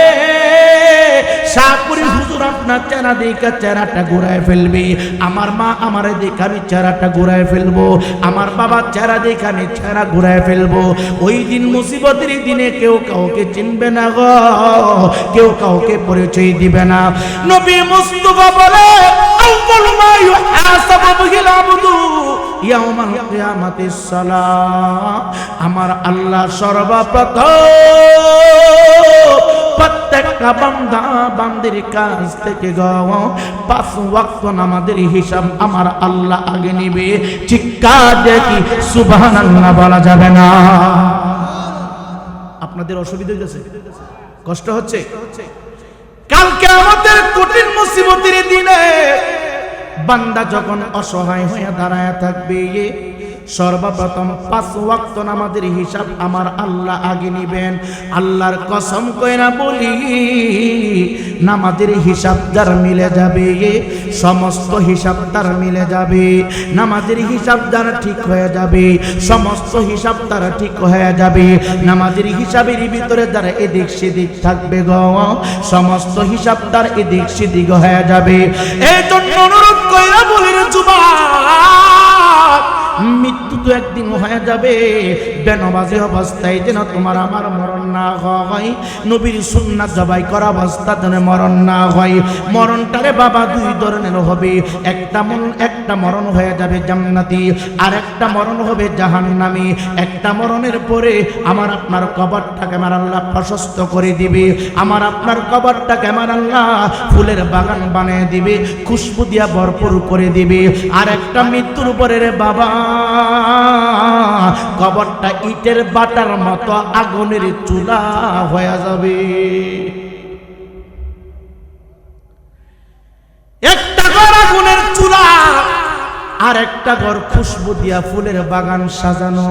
A: শাহপুরি হুজুর আপনার চেহারা দেখে চেহারাটা ঘুরায় ফেলবে। আমার মা আমার দেখে আমি চেহারাটা ঘুরায় ফেলবো, আমার বাবার চেহারা দেখে আমি চেহারা ঘুরায় ফেলবো। ওই দিন মুসিবতের দিনে কেউ কাউকে চিনবে না গো, কেউ কাউকে পরিচয় দিবে না। নবী মুস্তাফা বলে, আউয়ালু মা ইউহাসাবু বিহিল আবদু ইয়াউমাল কিয়ামাতিস সালাহ। আমার আল্লাহ সর্বপ্রথম প্রত্যেকটা বান্দা বান্দির কাছ থেকে 5 ওয়াক্ত নামাজের হিসাব আমার আল্লাহ আগে নিবে। চিৎকার দিয়ে কি সুবহানাল্লাহ বলা যাবে না? আপনাদের অসুবিধা হয়েছে, কষ্ট হচ্ছে? কালকে আমাদের কঠিন মুসিবতের দিনে বান্দা যখন অসহায় হয়ে দাঁড়ায় থাকবে, সর্বপ্রথম 5 ওয়াক্ত নামাজের হিসাব আমার আল্লাহ আগে নিবেন। আল্লাহর কসম কইরা বলি, নামাজের হিসাব যার মিলে যাবে, সমস্ত হিসাব তার মিলে যাবে। নামাজের হিসাব যার ঠিক হয়ে যাবে, সমস্ত হিসাব তার ঠিক হয়ে যাবে। নামাজের হিসাবের ভিতরে যারা এদিক সেদিক থাকবে গো, সমস্ত হিসাব তার এদিক সেদিক হয়ে যাবে। এই জন্য অনুরোধ কইরা বলি রে যুবক, মৃত্যু তো একদিন হয়ে যাবে, বেনমাজি অবস্থায় যেন তোমার আমার মরণ না হয়, নবীর সুন্নাত জবাই করা অবস্থা যেন মরণ না হয়। মরণটারে বাবা 2 ধরনের হবে, একটা মরণ হয়ে যাবে জান্নাতি, আর একটা মরণ হবে জাহান্নামী। একটা মরণের পরে আমার আপনার কবরটাকে আমার আল্লাহ প্রশস্ত করে দিবে, আমার আপনার কবরটাকে আমার আল্লাহ ফুলের বাগান বানিয়ে দিবে, খুশবু দিয়া ভরপুর করে দিবে। আর একটা মৃত্যুর পরে রে বাবা, কবরটা ইটের বাটার মতো আগুনের চুলা হয়ে যাবে। একটা ঘর আগুনের চুলা, আর একটা ঘর খুশবু দিয়া ফুলের বাগান সাজানো।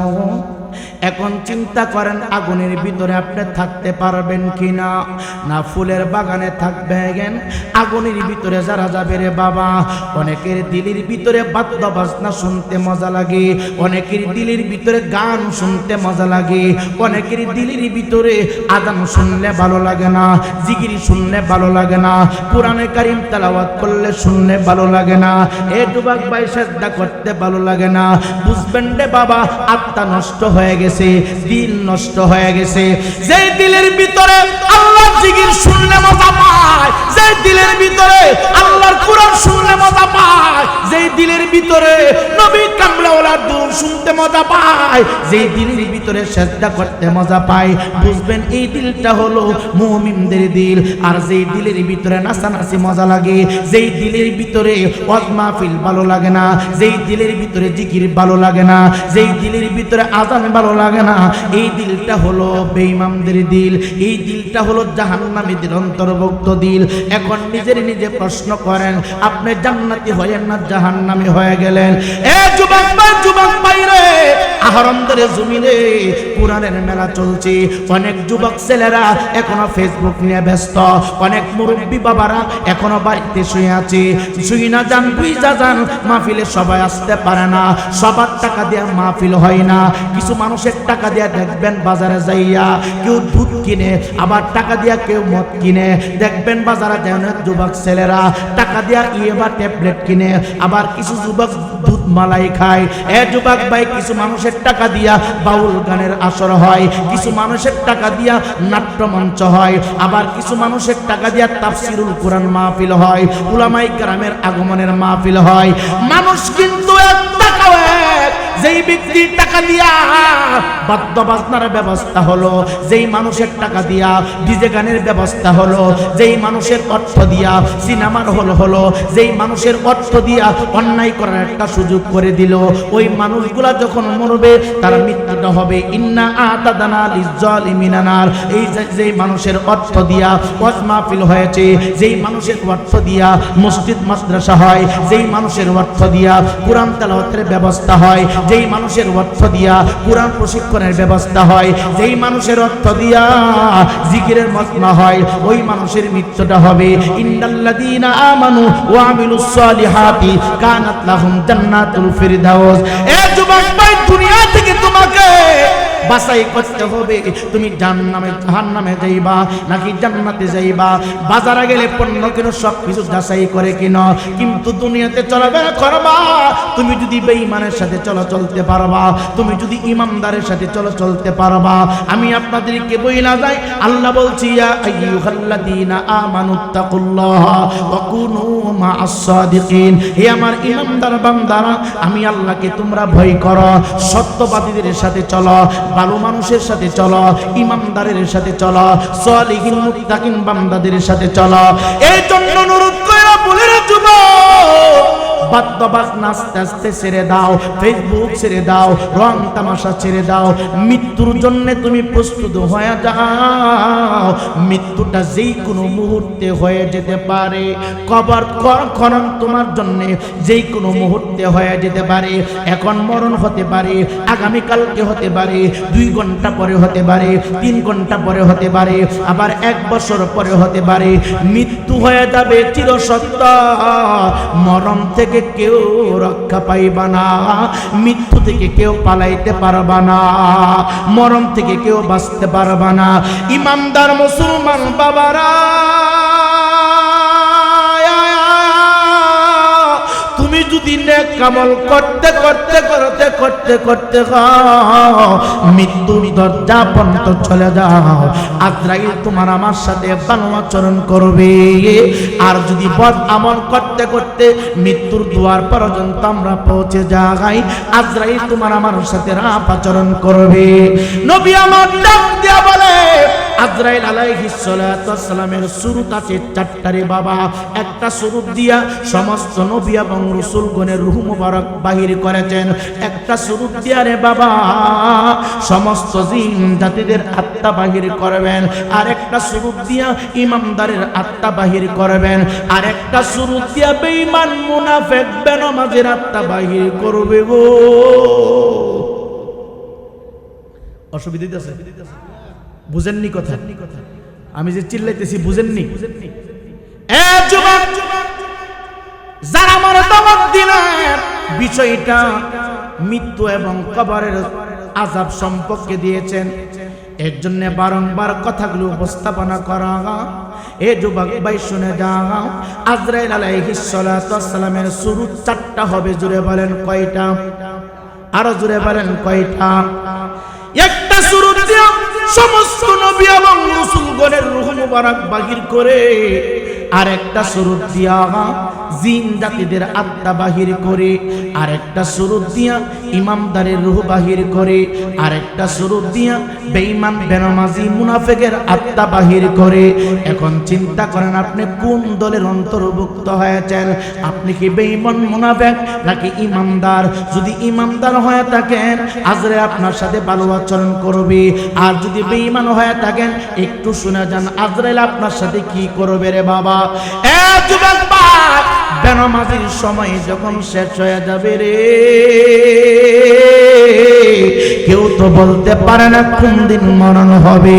A: এখন চিন্তা করেন, আগুনের ভিতরে আপনি থাকতে পারবেন কিনা? না ফুলের বাগানে থাকবেন? আগুনের ভিতরে যারা যাবে রে বাবা, অনেকের দিলের ভিতরে বাদ্য বাজনা শুনতে মজা লাগে, অনেকের দিলের ভিতরে গান শুনতে মজা লাগে, অনেকের দিলের ভিতরে আযান শুনলে ভালো লাগে না, জিকির শুনলে ভালো লাগে না, কোরআনে কারীম তেলাওয়াত করলে শুনলে ভালো লাগে না, এ যুবক ভাই সাজদা করতে ভালো লাগে না। বুঝবেন রে বাবা, আত্মা নষ্ট হয়ে গেছে, দিল নষ্ট হয়ে গেছে। যে দিলের ভিতরে আল্লাহর জিকির শুনলে মজা পায়, যে দিলের ভিতরে আল্লাহর কোরআন শুনলে মজা পায়, যে দিলের ভিতরে নবী কামলাওয়ালার দুরূদ শুনতে মজা পায়, যে দিলের ভিতরে সিজদা করতে মজা পায়, বুঝবেন এই দিলটা হলো মুমিনদের দিল। আর যেই দিলের ভিতরে নাচানাচি মজা লাগে, যেই দিলের ভিতরে ওয়াজ মাহফিল ভালো লাগে না, যেই দিলের ভিতরে জিকির ভালো লাগে না, যেই দিলের ভিতরে আযান ভালো লাগে না, এই দিলটা হলো বেঈমানদের দিল, এই দিলটা হলো জাহান্নামীদের অন্তর্ভুক্ত দিল। এখন নিজে প্রশ্ন করেন, আপনি জান্নাতি হলেন না জাহান্নামী হয়ে গেলেন? এ যুবক ভাই রে, আহরমদের জমিনে কোরআনের মেলা চলছে, অনেক যুবক ছেলেরা এখনো ফেসবুক নিয়ে ব্যস্ত, অনেক মুরব্বী বাবারা এখনো বাড়িতে শুয়ে আছে। শুই না যান, বুঝা যান, মাহফিলে সবাই আসতে পারে না, সবার টাকা দিয়ে মাহফিল হয় না। কিছু মানুষের টাকা দিয়ে দেখবেন বাজারে যাইয়া কেউ দুধ কিনে, আবার টাকা দিয়া কেউ মদ কিনে। দেখবেন বাজারে যেন যুবক ছেলেরা টাকা দিয়া বা ট্যাবলেট কিনে, আবার কিছু যুবক দুধ মালাই খায়। এ যুবক ভাই, কিছু মানুষের টাকা দিয়া বাউল গানের আসর হয়, কিছু মানুষের টাকা দিয়া নাট্যমঞ্চ হয়, আবার কিছু মানুষের টাকা দিয়া তাফসিরুল কোরআন মাহফিল হয়, উলামায়ে কেরামের আগমনের মাহফিল হয়। মানুষ কিন্তু যেই ব্যক্তির টাকা দিয়া বাদ্য বাজনার ব্যবস্থা হলো, যেই মানুষের টাকা দিয়া ডিজে গানের ব্যবস্থা হলো, যেই মানুষের অর্থ দিয়া সিনেমার হল হলো, যেই মানুষের অর্থ দিয়া অন্যায় করার একটা সুযোগ করে দিল, ওই মানুষগুলা যখন মরবে তার মৃত্যুটা হবে ইন্না আতাদানা লিজ্জালিমিনা নার। এই যেই মানুষের অর্থ দিয়া ওয়াজ মাহফিল হয়েছে, যেই মানুষের অর্থ দিয়া মসজিদ মাদ্রাসা হয়, যেই মানুষের অর্থ দিয়া কোরআন তেলাওয়াতের ব্যবস্থা হয়, যেই মানুষের অর্থ দিয়া কোরআন প্রশিক্ষণের ব্যবস্থা হয়, যেই মানুষের অর্থ দিয়া জিকিরের মজমা হয়, ওই মানুষের মৃত্যুটা হবে ইন্নাল্লাযীনা আমানু ওয়া আমিলুস সালিহাতি কানাত লাহুম জান্নাতুল ফিরদাউস। এ যুবক ভাই, দুনিয়া থেকে তোমাকে বাছাই করতে হবে, তুমি জাহান্নামে যাইবা নাকি জান্নাতে যাইবা। বাজারে গেলে পণ্য কিনো, সব কিছু যাচাই করে কিনো, কিন্তু দুনিয়াতে চলাফেরা করবা তুমি যদি বেঈমানের সাথে চলতে পারবা, তুমি যদি ইমানদারের সাথে চলতে পারবা। আমি আপনাদেরকে বইলা যাই, আল্লাহ বলছি ইয়া আইয়ুহাল্লাযীনা আমানুত্তাকুল্লাহা ওয়া কুনু মা'আস সাদিকিন। হে আমার ইমানদার বান্দারা, আমি আল্লাহকে তোমরা ভয় করো, সত্যবাদীদের সাথে চলো, ভালো মানুষের সাথে চলো, ইমানদারের সাথে চলো, সালিহিন মুত্তাকিন বান্দাদের সাথে চলো। এই জন্য অনুরোধ কইরা বলে রে যুবক, বাদ্যবাজনা আস্তে আস্তে ছেড়ে দাও, ফেসবুক ছেড়ে দাও, রং তামাশা ছেড়ে দাও। মৃত্যুর জন্য তুমি প্রস্তুত হয়ে যাও। মৃত্যুটা যেই কোনো মুহূর্তে হয়ে যেতে পারে। কবর খনন তোমার জন্য যেই কোনো মুহূর্তে হয়ে যেতে পারে। এখন মরণ হতে পারে, আগামীকালকে হতে পারে, 2 ঘন্টা পরে হতে পারে, 3 ঘন্টা পরে হতে পারে, আবার 1 বছর পরে হতে পারে। মৃত্যু হয়ে যাবে চিরসত্য। মরণ থেকে কেউ রক্ষা পাইবা না, মৃত্যু থেকে কেউ পালাইতে পারবা না, মরণ থেকে কেউ বাঁচতে পারবা না। ইমানদার মুসলমান বাবারা, তুমি যদি নেক আমল করতে করতে করতে করতে করতে মৃত্যুর দরজা পর্যন্ত চলে যাও, আজরাইল তোমার আমার সাথে ভালো আচরণ করবে। আর যদি বদ আমল করতে করতে মৃত্যুর দুয়ার পর্যন্ত আমরা পৌঁছে যাই, আজরাইল তোমার আমার সাথে রাপ আচরণ করবে। নবী আমার ডাক দিয়া বলে, আজরাইল আলাইহিস সালাতু ওয়াস সালামের সুরত আছে 4টা রে বাবা। একটা সুরত দিয়া সমস্ত নবী এবং রাসূলগণের রূহ মুবারক বাহির করেছেন। একটা সুরত দিয়া রে বাবা সমস্ত জিন জাতিদের আত্মা বাহির করবেন। আর একটা সুরত দিয়া ইমানদারের আত্মা বাহির করবেন। আর একটা সুরত দিয়া বেঈমান মুনাফিক বেনামাজের আত্মা বাহির করবে গো। অসুবিধা আছে? বুঝেননি কথা? আমি যে চিল্লাইতেছি বুঝেননি? এ যুবক, যারা মরতমত দিনের বিষয়টা মৃত্যু এবং কবরের আযাব সম্পর্কে দিয়েছেন, এর জন্য বারংবার কথাগুলো উপস্থাপনা করা। এ যুবক ভাই শুনে যাও, আজরাইল আলাইহিস সালাতু ওয়াস সালামের সুরত 4টা হবে। জোরে বলেন কয়টা? আরো জোরে বলেন কয়টা? একটা সুরত দিয়া সমস্ত নবী এবং রাসূলগণের রূহ মুবারক বাহির করে, আর একটা সুরত দিয়া জিন জাতিদের আত্মা বাহির করে, আর একটা সুরত দিয়া ইমানদারের রূহ বাহির করে, আর একটা সুরত দিয়া বেঈমান বেনামাজি মুনাফিকের আত্মা বাহির করে। এখন চিন্তা করেন আপনি কোন দলের অন্তর্ভুক্ত হয়েছেন? আপনি কি বেঈমান মুনাফিক নাকি ইমানদার? যদি ইমানদার হয়ে থাকেন, আজরাইল আপনার সাথে ভালো আচরণ করবে। আর যদি বেঈমান হয়ে থাকেন, একটু শুনে যান আজরাইল আপনার সাথে কি করবে রে বাবা। এ যুবক ভাই, বেনামাজির সময় যখন শেষ হয়ে যাবে রে, কেউ তো বলতে পারে না কোন দিন মরণ হবে।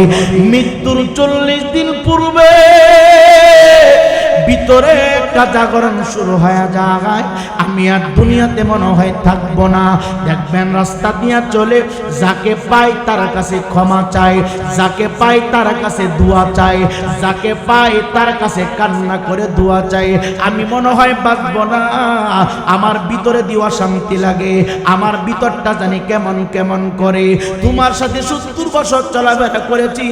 A: মৃত্যুর 40 দিন পূর্বে ভিতরে একটা জাগরণ শুরু হয়ে যায়, আমি আর দুনিয়াতে মনে হয় থাকবো না। দেখবেন রাস্তা দিয়ে চলে, যাকে পাই তার কাছে ক্ষমা চাই, যাকে পাই তার কাছে দোয়া চাই, যাকে পাই তার কাছে কান্না করে দোয়া চাই। আমি মনে হয় বাঁচবো না, আমার ভিতরে দিওয়া শান্তি লাগে, আমার ভিতরটা জানি কেমন কেমন করে। তোমার সাথে 70 বছর চলাফেরা করেছি,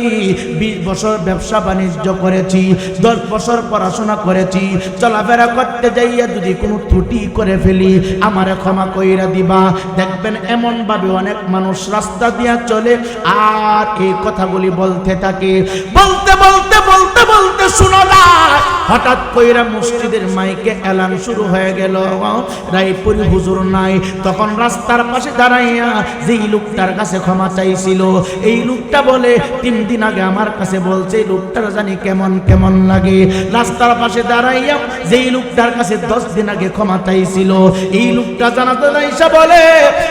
A: 20 বছর ব্যবসা বাণিজ্য করেছি, 10 বছর পড়াশোনা করেছি। চলাফেরা করতে যাইয়া যদি কোনো ত্রুটি করে ফেলি, আমারে ক্ষমা কইরা দিবা। দেখবেন এমন ভাবে অনেক মানুষ রাস্তা দিয়া চলে আর এই কথাগুলি বলতে থাকে। বলতে বলতে বলতে বলতে শোনা যায় হঠাৎ কইরা মসজিদের মাইকে এলান শুরু হয়ে গেল, রায়পুরি হুজুর নাই। তখন রাস্তার পাশে দাঁড়াইয়া যেই লোকটার কাছে ক্ষমা চাইছিল, এই লোকটা বলে 3 দিন আগে আমার কাছে বলছে, এই লোকটার জানি কেমন কেমন লাগে। রাস্তার পাশে দাঁড়াইয়া যেই লোকটার কাছে 10 দিন আগে ক্ষমা চাইছিল, এই লোকটা জানাতে নাইসা বলে,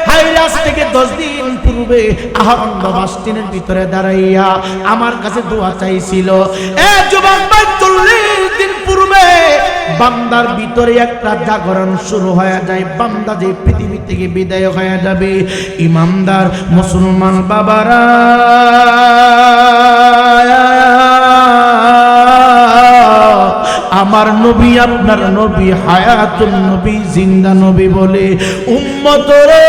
A: হাই রাজ থেকে 10 দিন পূর্বে আহরন্দ বাসটিনের ভিতরে দাঁড়াইয়া আমার কাছে দোয়া চাইছিল। এ যুবক ভাই, 40 দিন পূর্বে বান্দার ভিতরে একটা জাগরণ শুরু হয়ে যায়। বান্দা যে পৃথিবী থেকে বিদায় হয়ে যাবে, ইমানদার মুসলমান বাবারা, আমার নবী আপনার নবী হায়াতুন নবী, জিন্দা নবী বলে, উম্মতরে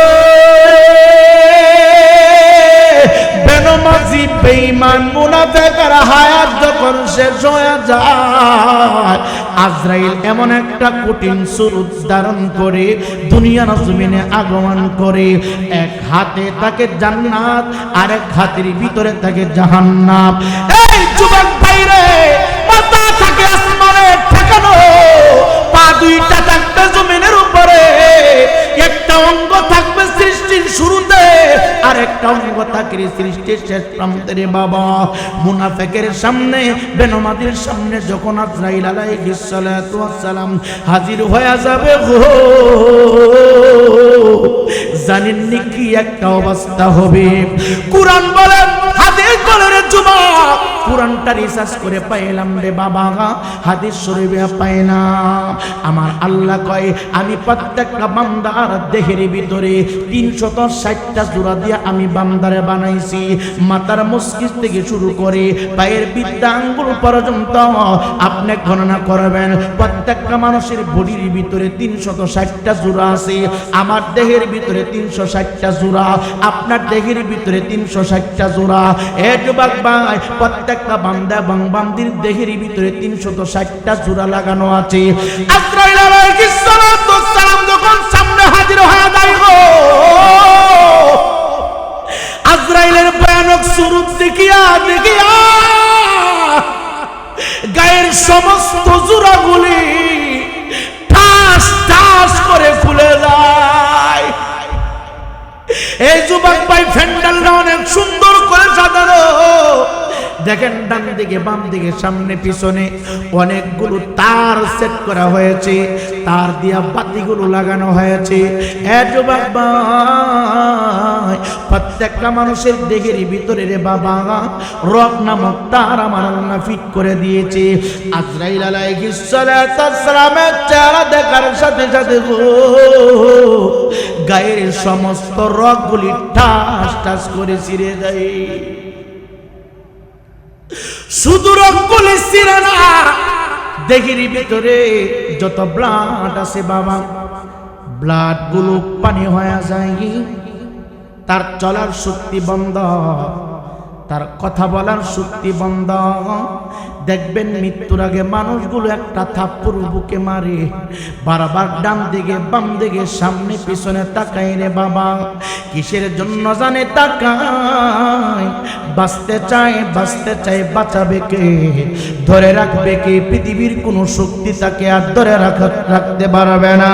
A: বেনামাজি বেঈমান মুনাফিকের হায়াত যখন শেষ হয়ে যায়, আজরাইল এমন একটা কঠিন সুরত ধারণ করে দুনিয়ার জমিনে আগমন করে। এক হাতে তাকে জান্নাত, আরেক হাতের ভিতরে থাকে জাহান্নাম। এই যুবক ভাইরে, মাথা থাকে আসমানে ঠেকানো, পা দুইটা থাকবে জমিনের উপরে, একটা অঙ্গ থাকে সৃষ্টির শেষ প্রান্তে রে বাবা। মুনাফিকের সামনে বেনমাজির সামনে যখন আজরাইল আলাইহিস সালাতু ওয়াস সালাম হাজির হয়ে যাবে গো, জানেননি কি একটা অবস্থা হবে? কুরআন বলে, হাদিস বলে রে যুবক, কুরআনটা রিসার্চ করে পাইলাম রে বাবা, হাদিস শরীফে পাইলাম। আমার আল্লাহ কয়, আমি প্রত্যেকটা বান্দার দেহের ভিতরে 360টা জোড়া দিয়ে আমি বান্দারে বানাইছি। মাথার মস্তিষ্ক থেকে শুরু করে পায়ের বিদ্যা আঙ্গুল পর্যন্ত আপনি গণনা করবেন। প্রত্যেকটা মানুষের বডির ভিতরে 360টা জোড়া আছে। আমার দেহের ভিতরে 360টা জোড়া, আপনার দেহের ভিতরে 360টা জোড়া। এ যুবক ভাই, প্রত্যেকটা বান্দা এবং বান্দির দেহের ভিতরে 360টা জোড়া লাগানো আছে। আজরাইল আলাইহিস সালাতু ওয়াস সালাম যখন সামনে হাজির হয়ে যায় গো, আজরাইলের ভয়ানক স্বরূপ দেখিয়া গায়ের সমস্ত জোড়াগুলি ঠাস ঠাস করে খুলে যায়। এই যুবক ভাই, প্যান্ডেলটা অনেক সুন্দর করে সাজানো। দেখেন ডান দিকে বাম দিকে সামনে পিছনে অনেকগুলো তার সেট করা হয়েছে, তার দিয়া বাতিগুলো লাগানো হয়েছে। এ যুবক ভাই, প্রত্যেকটা মানুষের দেহের ভিতরে রে বাবা রক নামক তার আমার আল্লাহ ফিট করে দিয়েছে। আজরাইল আলাইহিস সালাতু ওয়াস সালামের চেহারা দেখার সাথে সাথে গায়ের সমস্ত রগগুলি ঠাস ঠাস করে ছিঁড়ে যায়। শুধু রগগুলি ছিঁড়ে না, দেহের ভিতরে যত ব্লাড আছে বাবা, ব্লাড গুলো পানি হয়ে যায়। তার চলার শক্তি বন্ধ, তার কথা বলার শক্তি বন্ধ। দেখবেন মৃত্যুর আগে মানুষগুলো একটা থাপ্পড় বুকে মারে, বারবার ডান দিকে বাম দিকে সামনে পিছনে তাকায় রে বাবা। কিসের জন্য জানে তাকায়? বাঁচতে চায়, বাঁচাবে কে, ধরে রাখবে কে? পৃথিবীর কোনো শক্তি তাকে আর ধরে রাখতে পারবে না।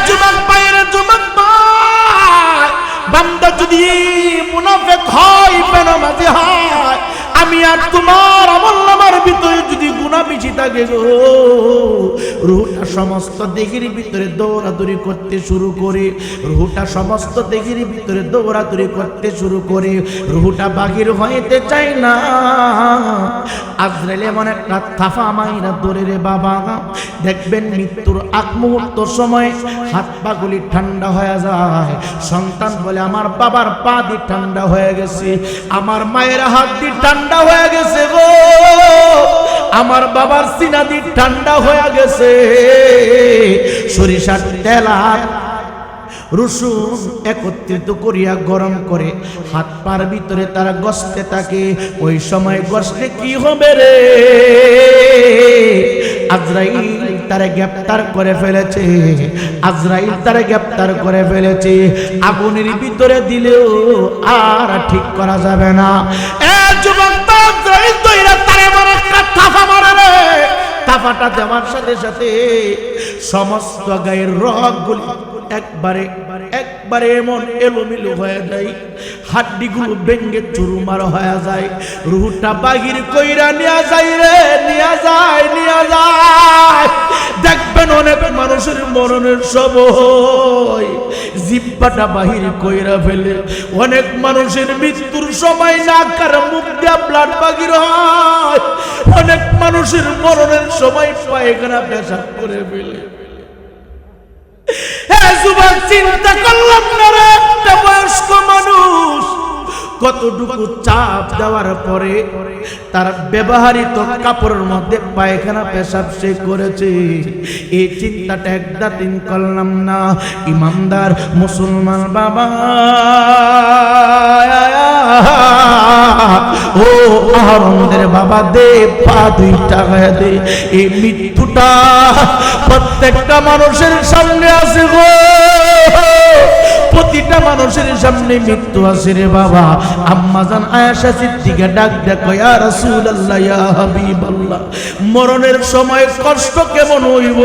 A: যুবক ভাইয়ের, যুবক ভাই, বান্দা যদি মুনাফিক হয়, বেনামাজি হয়, আমি আর তোমার আমলনামার ভিতরে যদি গুনাহ বেশি থাকে গো, রূহটা সমস্ত দেহের ভিতরে দৌড়াদৌড়ি করতে শুরু করে, রূহটা সমস্ত দেহের ভিতরে দৌড়াদৌড়ি করতে শুরু করে, রূহটা বাহির হইতে চায় না। আজরাইল এমন একটা থাফা মাইরা ধরে রে বাবা, দেখবেন মৃত্যুর আগ মুহূর্ত সময় হাত পাগুলি ঠান্ডা হয়ে যায়। সন্তান বলে, আমার বাবার পা দিয়ে ঠান্ডা হয়ে গেছে, আমার মায়ের হাত দিয়ে ঠান্ডা হয়ে গেছে গো, আমার বাবার সিনা দিয়ে ঠান্ডা হয়ে গেছে। সরিষার তেল আর রসুন একত্রিত করিয়া গরম করে হাত পার ভিতরে তারা গসতে থাকে। ওই সময় গসতে কি হবে রে? আজরাইল তারে গ্রেফতার করে ফেলেছে, আজরাইল তারে গ্রেফতার করে ফেলেছে। আগুনের ভিতরে দিলেও আর ঠিক করা যাবে না। এ যুবক, আজরাইল দইরা তারে মারে, একটা থাফা মারে রে। থাফাটা দেওয়ার সাথে সাথে সমস্ত গায়ের রগগুলি একবারে এমন এলোমেলো হয়ে যায়, হাড্ডিগুলো ভেঙে চুরমার হয়ে যায়। রুহটা বাহির কইরা নিয়ে যায় রে, নিয়ে যায়। দেখবেন অনেক মানুষের মরণের সময় জিহ্বাটা বাহির কইরা ফেলে, অনেক মানুষের মৃত্যুর সময় নাকার মুখ দিয়ে ব্লাড বাহির হয়, অনেক মানুষের মরণের সময় পায়খানা পেশাব করে ফেলে। যুবক, চিন্তা করলাম না রে, একটা বয়স্ক মানুষ কতটুকু চাপ দেওয়ার পরে তার ব্যবহৃত কাপড়ের মধ্যে পায়খানা পেশাব সে করেছে। এই চিন্তাটা একদিন করলাম না। ইমানদার মুসলমান বাবা, ও আহরণদের বাবা, দে পা দুইটা দে। এই মৃত্যুটা প্রত্যেকটা মানুষের সামনে আছে গো, প্রতিটা মানুষের সামনে মৃত্যু আছে রে বাবা। আম্মা জান আয়েশা সিদ্দিকা ডাক দেখো, ইয়া রাসূলুল্লাহ, ইয়া হাবিবাল্লাহ, মরণের সময় কষ্ট কেমন হইব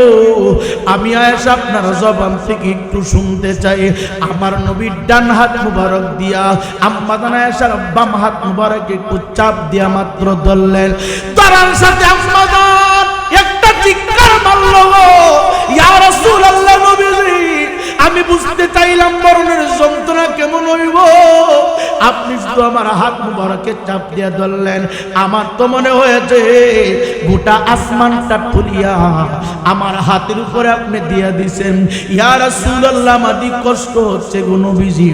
A: আমি আয়েশা আপনার জবান থেকে একটু শুনতে চাই। আমার নবীর ডান হাত মুবারক দিয়া আম্মা জান আয়েশার বাম হাত মুবারক একটু চাপ দিয়া মাত্র ধরলেন। ধরার সাথে আম্মা জান একটা চিৎকার মারল, ইয়া রাসূলুল্লাহ, নবীজি আমি বুঝতে চাইলাম মরণের যন্ত্রণা কেমন হইব, আপনি শুধু আমার হাত মুবারকে চাপ দিয়া ধরলেন। আমার তো মনে হয়েছে গোটা আসমানটা তুলিয়া আমার হাতের উপরে আপনি দিয়া দিছেন। ইয়া রাসূলুল্লাহ, আমাদি কষ্ট হচ্ছে গো নবীজি।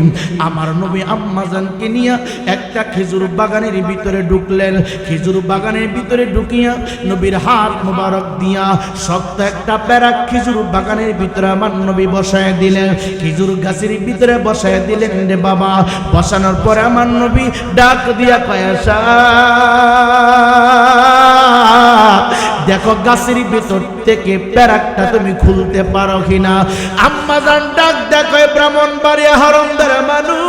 A: আমার নবী আম্মা জানকে নিয়ে একটা খেজুর বাগানের ভিতরে ঢুকলেন। খেজুর বাগানের ভিতরে ঢুকিয়া নবীর হাত মুবারক দিয়া শক্ত একটা প্যারাক খেজুর বাগানের ভিতরে আমার নবী বসায় দিলেন, খেজুর গাছের ভিতরে বসায় দিলেন রে বাবা। বসানোর পরে আমার নবী ডাক দিয়া কয়, আয়েশা দেখো গাছের ভিতর থেকে প্যারাকটা তুমি খুলতে পারো কিনা। আম্মা জান ডাক দেখো, ব্রাহ্মণবাড়িয়া হরমদার মানুষ,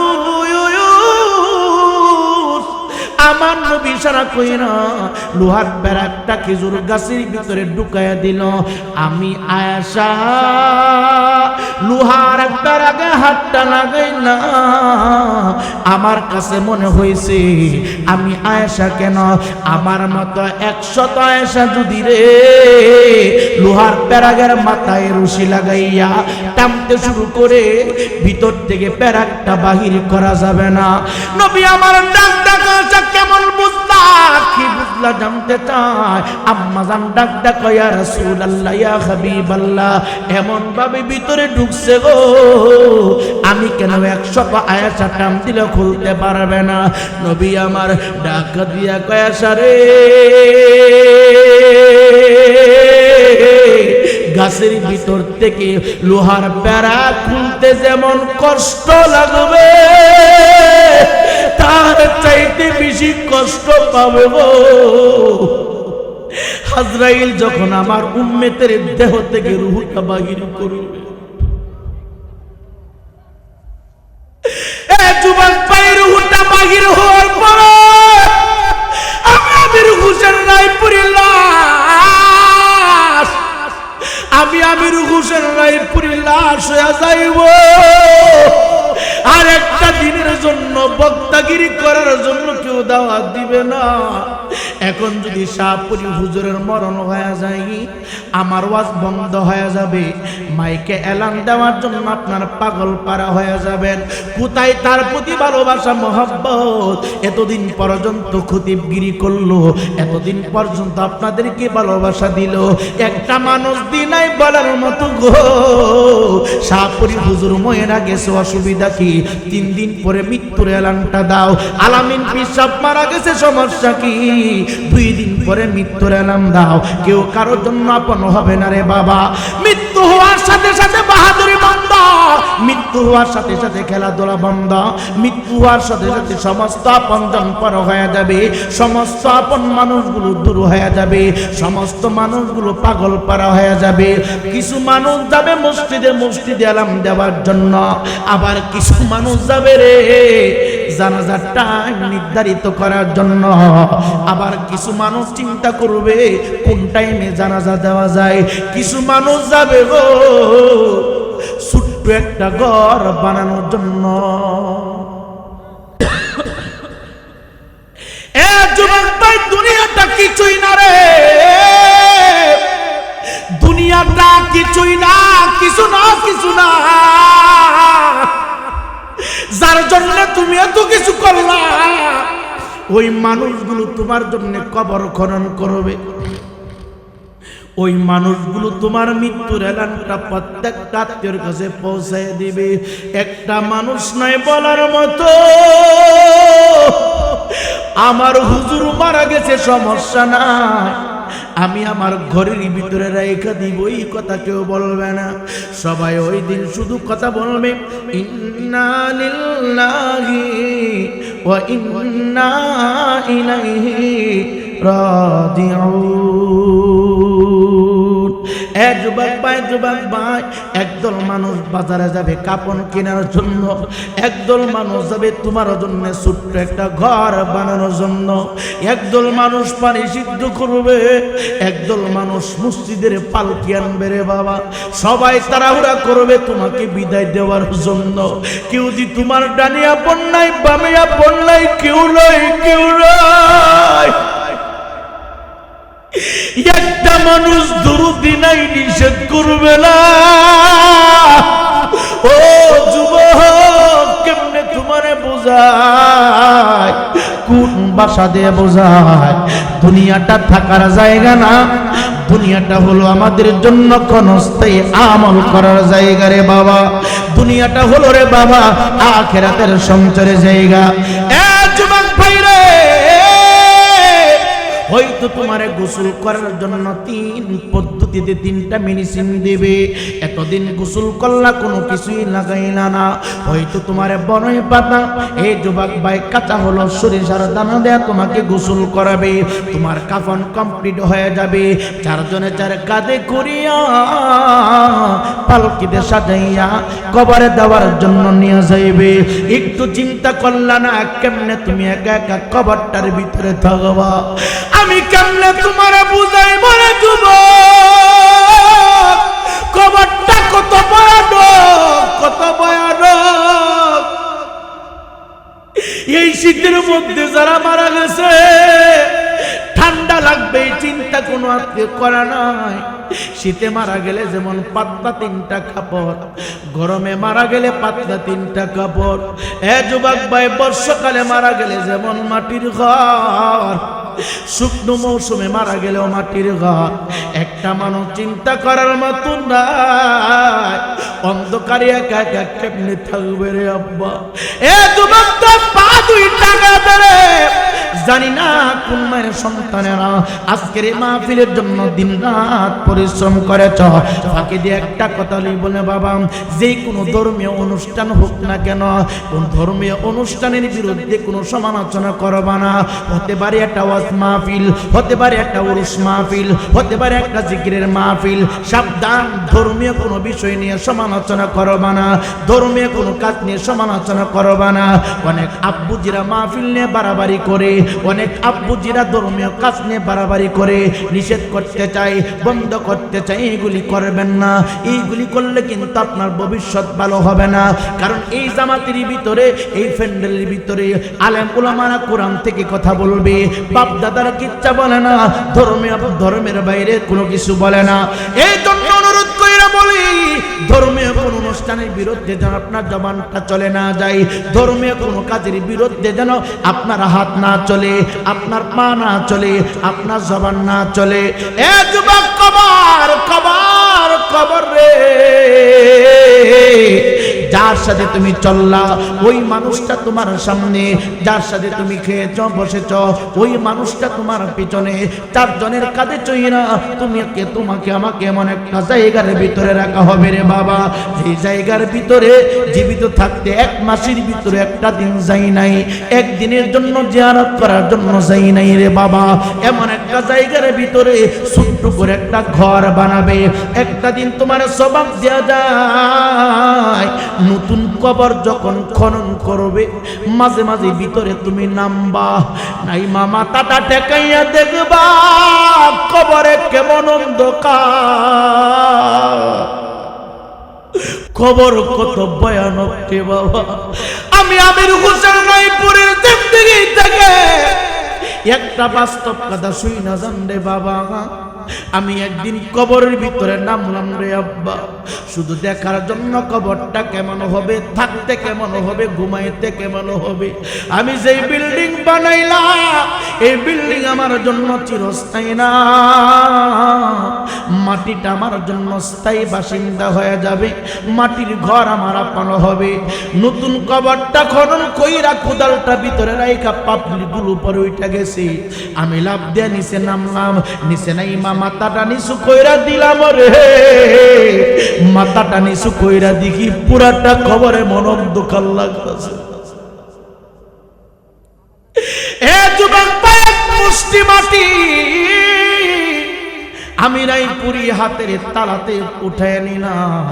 A: আমার নবী সারা কইরা লোহার প্যারাকটা খেজুর গাছের ভিতরে ঢুকাইয়া দিল। আমি আয়েশা লোহার প্যারাকে হাতটা লাগাই না, আমার কাছে মনে হয়েছে আমি আয়েশা কেন, আমার মতো 100 আয়েশা যদি রে লোহার প্যারাগের মাথায় রশি লাগাইয়া টানতে শুরু করে ভিতর থেকে প্যারাকটা বাহির করা যাবে না। নবী আমার ডাক ডাকা কেমন বুঝলা, কি বুঝলা জানতে চায়। আম্মা জান ডাক ডাকা, ইয়া রাসূলুল্লাহ, ইয়া হাবিবাল্লাহ, এমন ভাবে ভিতরে ঢুকছে গো আমি কেন 100 আয়েশা টান দিলে খুলতে পারবে না। নবী আমার ডাক দিয়া কয়, আয়েশা রে গাছের ভিতর থেকে লোহার প্যারা খুলতে যেমন কষ্ট লাগবে তার চাইতে বেশি কষ্ট পাবে গো আজরাইল যখন আমার উম্মতের দেহ থেকে রূহটা বাহির করবে। যুবক ভাই, রূহটা বাহির হওয়ার পর আমি আমির হোসেন রায়পুরি লাশ, আমি আমির হোসেন রায়পুরি লাশ হয়ে যাইব। আর একটা দিনের জন্য বক্তাগিরি করার জন্য কেউ দাওয়াত দিবে না। এখন যদি শাহপুরি হুজুরের মরণ হয়ে যায় আমার ওয়াজ বন্ধ হয়ে যাবে, মাইকে এলান দেওয়ার জন্য আপনার পাগল পারা হয়ে যাবেন। কোথায় তার প্রতি ভালোবাসা মহব্বত? এতদিন পর্যন্ত খতিবগিরি করলো, এতদিন পর্যন্ত আপনাদেরকে ভালোবাসা দিল, একটা মানুষ দিনাই বলার মতো গো শাহপুরি হুজুর ময়রা গেছে, অসুবিধা কি? 3 দিন পরে মৃত্যুর এলানটা দাও। আলামিন পীর সাহেব মারা গেছে, সমস্যা কি? 2 দিন পরে মৃত্যুর এলান দাও। কেউ কারোর জন্য আপন হবে না রে বাবা। মৃত্যু হওয়ার সাথে সাথে বাহাদুরি বন্ধ, মৃত্যু হওয়ার সাথে সাথে খেলাধুলা বন্ধ, মৃত্যু হওয়ার সাথে সাথে সমস্ত আপনজন পর হয়ে যাবে, সমস্ত আপন মানুষগুলো দূর হয়ে যাবে, সমস্ত মানুষগুলো পাগল পারা হয়ে যাবে। কিছু মানুষ যাবে মসজিদে মসজিদে আলাম দেওয়ার জন্য, আবার কিছু মানুষ যাবে রে জানাজার টাইম নির্ধারিত করার জন্য, আবার কিছু মানুষ চিন্তা করবে কোন টাইমে জানাজা দেওয়া যায়। কিছু মানুষ যাবে গো ছোট্ট একটা ঘর বানানোর জন্য। এ যুবক ভাই, দুনিয়াটা কিছুই না রে, দুনিয়াটা কিছুই না, কিছু না, কিছু না। যার জন্য তুমি এত কিছু করলা ওই মানুষগুলো তোমার জন্য কবর খনন করবে, ওই মানুষগুলো তোমার মৃত্যুর এলানটা প্রত্যেকটা আত্মীয়র কাছে পৌঁছায় দিবে। একটা মানুষ নাই বলার মতো আমার হুজুর মারা গেছে, সমস্যা না, আমি আমার ঘরের ভিতরে রেখে দিব, এই কথা কেউ বলবে না। সবাই ওই দিন শুধু কথা বলবে, ইন্না লিল্লাহি ওয়া ইন্না ইলাইহি রাজিউন। যুবক ভাই, একদল মানুষ বাজারে যাবে কাপড় কেনার জন্য, একদল মানুষ যাবে তোমার জন্য ছোট্ট একটা ঘর বানানোর জন্য, একদল মানুষ পানি সিদ্ধ করবে, একদল মানুষ মসজিদের পালকি আনবে রে বাবা। সবাই তাড়াহুড়া করবে তোমাকে বিদায় দেওয়ার জন্য। কেউ দি তোমার ডানে আপন নাই, বামে আপন নাই, কেউ নাই। একটা মানুষ দুরুদি নাই নিষেধ করবে না। ও যুবক, কেমনে তোমারে বোঝায়, কোন ভাষা দিয়ে বোঝায়? দুনিয়াটা থাকার জায়গা না, দুনিয়াটা হলো আমাদের জন্য ক্ষণস্থায়ী আমল করার জায়গা রে বাবা। দুনিয়াটা হলো রে বাবা আখিরাতের সঞ্চয়ের জায়গা। যুবক ভাই রে, হয়তো তোমারে গোসল করার জন্য 3 পদ্ধতিতে 3টা মেডিসিন দেবে। এতদিন গোসল করলা কোনো কিছুই লাগাইলা না, হয়তো তোমারে বনই পাতা এই যুবক ভাই কাঁচা হলো সরিষার দানা দেয়া তোমাকে গোসল করাবে। তোমার কাফন কমপ্লিট হয়ে যাবে, 4 জনে 4 কাঁধে করিয়া পালকিতে সাজাইয়া কবরে দেওয়ার জন্য নিয়ে যাইবে। একটু চিন্তা করলা না কেমনে তুমি একা একা কবরটার ভিতরে থাকবা? আমি কেমনে তোমারে বুঝাই বলে যুবক, কবরটা কত ভয়ানক। এই শীতের মধ্যে যারা মারা গেছে, ঠান্ডা লাগবে চিন্তা কোনো আত্মীয় করা নাই। শীতে মারা গেলে যেমন পাতলা 3টা কাপড়, গরমে মারা গেলে পাতলা 3টা কাপড়। যুবক ভাই, বর্ষাকালে মারা গেলে যেমন মাটির ঘর, শুকনো মৌসুমে মারা গেলেও মাটির ঘর। একটা মানুষ চিন্তা করার মতো নাই, অন্ধকারে একা একা কেমনে থাকবে রে আব্বা? যুবক তো পা 2 টাকা ধরে জানি না কোন মায়ের সন্তানেরা আজকের এই মাহফিলের জন্য দিন রাত পরিশ্রম করেছ। ফাঁকি দিয়ে একটা কথা বলে বাবা, যে কোনো ধর্মীয় অনুষ্ঠান হোক না কেন, কোন ধর্মীয় অনুষ্ঠানের বিরুদ্ধে কোনো সমালোচনা করবা না। হতে পারে একটা ওয়াজ মাহফিল, হতে পারে একটা উরুস মাহফিল, হতে পারে একটা জিকিরের মাহফিল। সাবধান, ধর্মীয় কোনো বিষয় নিয়ে সমালোচনা করবা না, ধর্মীয় কোনো কাজ নিয়ে সমালোচনা করবা না। অনেক আব্বুজিরা মাহফিল নিয়ে বাড়াবাড়ি করে, অনেক আব্বুজিরা ধর্মীয় কাজ নিয়ে বাড়াবাড়ি করে নিষেধ করতে চাই, বন্ধ করতে চাই। এইগুলি করবেন না, এইগুলি করলে কিন্তু আপনার ভবিষ্যৎ ভালো হবে না। কারণ এই জামাতের ভিতরে, এই প্যান্ডেলের ভিতরে আলেম উলামারা কোরআন থেকে কথা বলবে, বাপ দাদার কিচ্ছা বলে না, ধর্মের বাইরে কোনো কিছু বলে না। এই জন্য অনুরোধ কইরা বলি, ধর্মীয় কোন অনুষ্ঠানের বিরুদ্ধে যেন আপনার জবানটা চলে না যায়, ধর্মীয় কোনো কাজের বিরুদ্ধে যেন আপনার হাত না চলে, আপনার পা না চলে, আপনার জবান না চলে। যুবক, কবর রে, যার সাথে তুমি চললা ওই মানুষটা তোমার সামনে, যার সাথে তুমি খেয়েছ বসেছ ওই মানুষটা তোমার পিছনে। 4 জনের কাঁধে চইরা তোমাকে আমাকে এমন একটা জায়গার ভিতরে রাখা হবে রে বাবা, যে জায়গার ভিতরে জীবিত থাকতে 1 মাসের ভিতরে একটা দিন যাই নাই, 1 দিনের জন্য জিয়ারত করার জন্য যাই নাই রে বাবা। এমন একটা জায়গার ভিতরে ছোট্ট করে একটা ঘর বানাবে, একটা দিন তোমার সবাব দেয়া যায়। নতুন কবর যখন খনন করবে, মাঝে মাঝে ভিতরে তুমি নামবা, নাইমা মাথাটা টেকাইয়া দেখবা কবরে কেমন অন্ধকার, খবর কত ভয়ানক রে বাবা। আমি আমির হোসেন রায়পুরের জিন্দেগি থেকে একটা বাস্তব কথা শুই না জান রে বাবা। আমি একদিন কবরের ভিতরে নামলাম রে আব্বা, শুধু দেখার জন্য কবরটা কেমন হবে, থাকতে কেমন হবে, ঘুমাইতে কেমন হবে। আমি যেই বিল্ডিং বানাইলাম এই বিল্ডিং আমার জন্য চিরস্থায়ী না, মাটিটা আমার জন্য স্থায়ী বাসিন্দা হয়ে যাবে, মাটির ঘর আমার আপন হবে। নতুন কবরটা খনন কইরা কোদালটা ভিতরে রাইখা পাপড়িগুলো উপরে উঠে গেছে, আমি লাফ দিয়ে নিচে নামলাম, নিচে নাই মাথাটা নিচু কইরা দিলাম রে, মাথাটা নিচু কইরা দেখি পুরাটা খবরে মন অন্ধকার লাগতেছে। যুবক, মুষ্টি মাটি আমি রায়পুরি হাতের তালাতে উঠায় নিলাম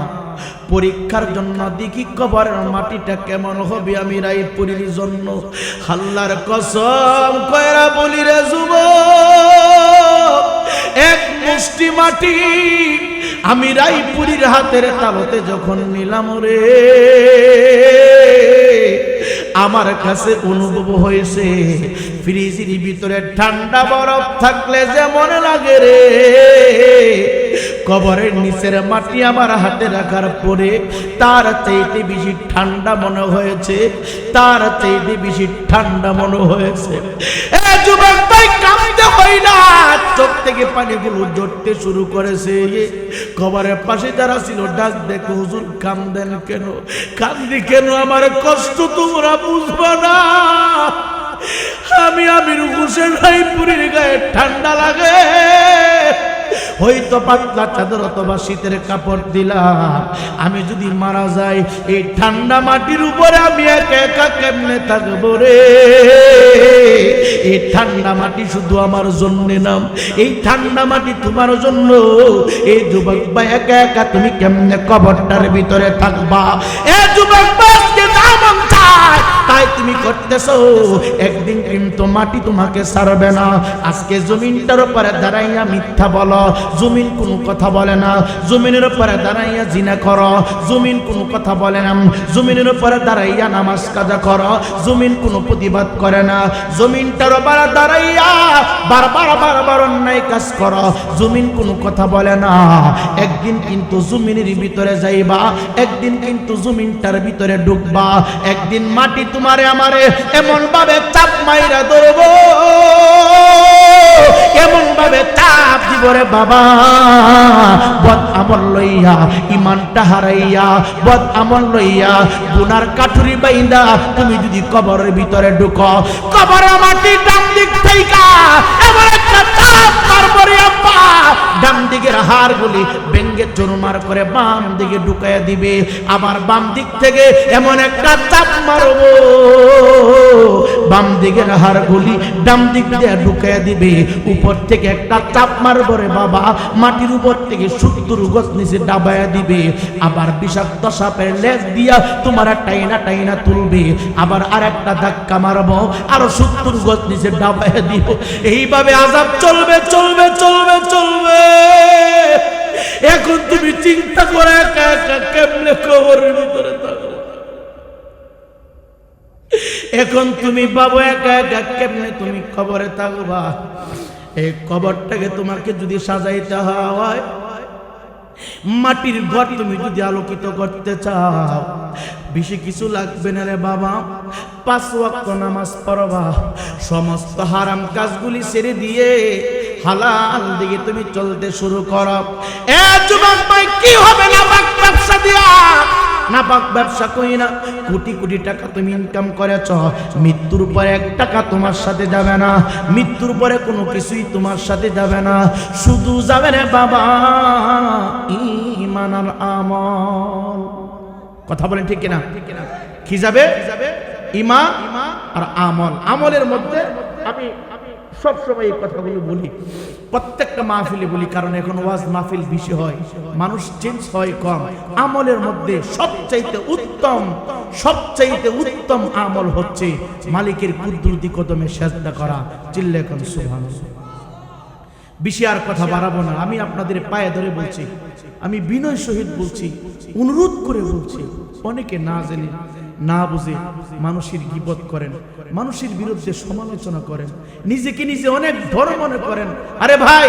A: পরীক্ষার জন্য, দেখি কবরের মাটিটা কেমন হবে আমি রায়পুরীর জন্য। আল্লাহর কসম কইরা বলি রে যুবক, এক মুষ্টি মাটি আমি রায়পুরীর হাতের তালতে যখন নিলাম রে, আমার কাছে অনুভব হয়েছে ফ্রিজের ভিতরে ঠান্ডা বরফ থাকলে যেমন লাগে রে, কবরের নিচের মাটি আমার হাতে রাখার পরে তার চাইতে বেশি ঠান্ডা মনে হয়েছে, তার চাইতে বেশি ঠান্ডা মনে হয়েছে। এ যুবক ভাই কাঁদতে হয় না, চোখ থেকে পানিগুলো ঝরতে শুরু করেছে। কবরের পাশে যারা ছিল ডাক দেখো, হুজুর কান্দেন কেন, কান্দি কেন, আমার কষ্ট তোমরা বুঝবা না। আমি আমির হোসেন রায়পুরীর গায়ে ঠান্ডা লাগে, হয়তো পাতলা চাদর অথবা শীতের কাপড় দিলাম। আমি যদি মারা যাই এই ঠান্ডা মাটির উপরে আমি একা একা কেমনে থাকবো রে? এই ঠান্ডা মাটি শুধু আমার জন্য নাম, এই ঠান্ডা মাটি তোমার জন্য। এই যুবক ভাই একা একা তুমি কেমনে কবরটার ভিতরে থাকবা? এ যুবক ভাই মন চায় তাই তুমি করতেছো, একদিন কিন্তু মাটি তোমাকে ছাড়বে না। আজকে জমিনটার উপরে দাঁড়াইয়া মিথ্যা বলো, জমিন কোনো কথা বলে না। জমিনের উপরে দাঁড়াইয়া জিনা করো, জমিন কোনো কথা বলে না। জমিনের উপরে দাঁড়াইয়া নামাজ কাজা করো, জমিন কোনো প্রতিবাদ করে না। জমিনটার উপরে দাঁড়াইয়া বারবার অন্যায় কাজ করো, জমিন কোনো কথা বলে না। একদিন কিন্তু জমিনের ভিতরে যাইবা, একদিন কিন্তু জমিনটার ভিতরে ঢুকবা, একদিন মাটি তোমারে আমারে এমন ভাবে চাপ মাইরা ধরবো, এমন ভাবে চাপ দিব রে বাবা, বদ আমল লইয়া ইমানটা হারাইয়া, বদ আমল লইয়া গুনার কাঠুরি বাইন্দা তুমি যদি কবরের ভিতরে ঢুকো, কবরের মাটি ডান দিক থেকে এমন একটা চাপ মারবো রে আব্বা, ডান দিকের হাড়গুলি ভেঙ্গে চুরমার করে বাম দিকে ঢুকাইয়া দিবে। আবার বাম দিক থেকে এমন একটা চাপ মারবো, বাম দিকের হাড়গুলি ডান দিক দিয়ে ঢুকাইয়া দিবে। উপর থেকে একটা চাপ মারবো রে বাবা, মাটির উপর থেকে 70 গজ নিচে ডাবাইয়া দিবে। আবার বিষাক্ত সাপের লেজ দিয়া তোমার টাইনা টাইনা তুলবে। আবার আর একটা ধাক্কা মারবো, আরো 70 গজ নিচে ডাবাইয়া দিব। এইভাবে আযাব চলবে চলবে চলবে চলবে। এখন তুমি চিন্তা করে একা একা কেমনে কবরের ভিতরে থাকো? এখন তুমি বাবু একা একা কেমনে তুমি কবরে থাকবা? এই কবরটাকে তোমাকে যদি সাজাইতে হয়, মাটির ঘর তুমি যদি আলোকিত করতে চাও, বেশি কিছু লাগবে না রে বাবা। 5 ওয়াক্ত নামাজ পড়বা, সমস্ত হারাম কাজগুলি ছেড়ে দিয়ে হালাল দিকে তুমি চলতে শুরু করো। এ যুবক ভাই, কি হবে না পাক ব্যবসা দিয়া? না পাক ব্যবসা কই না, কোটি কোটি টাকা তুমি ইনকাম করেছ, মৃত্যুর পরে 1 টাকা তোমার সাথে যাবে না, মৃত্যুর পরে কোনো কিছুই তোমার সাথে যাবে না। শুধু যাবে রে বাবা ঈমান আর আমল। কথা বলেন ঠিক কিনা? কি যাবে? ঈমান আর আমল। আমলের মধ্যে আমি সবসময় এই কথাগুলো বলি, প্রত্যেকটা মাহফিলে বলি, কারণ এখন ওয়াজ মাহফিল বেশি হয়, মানুষ চেঞ্জ হয় কম। আমলের মধ্যে সবচাইতে উত্তম আমল হচ্ছে মালিকের কুদরতি কদমে সেজদা করা। চিল্লা এখন সুবহানাল্লাহ। বেশি আর কথা বাড়াবো না, আমি আপনাদের পায়ে ধরে বলছি, আমি বিনয় সহিত বলছি, অনুরোধ করে বলছি, অনেকে না জেনে না বুঝে মানুষের গীবত করেন, মানুষের বিরুদ্ধে সমালোচনা করেন, নিজেকে নিজে অনেক বড় মনে করেন। আরে ভাই,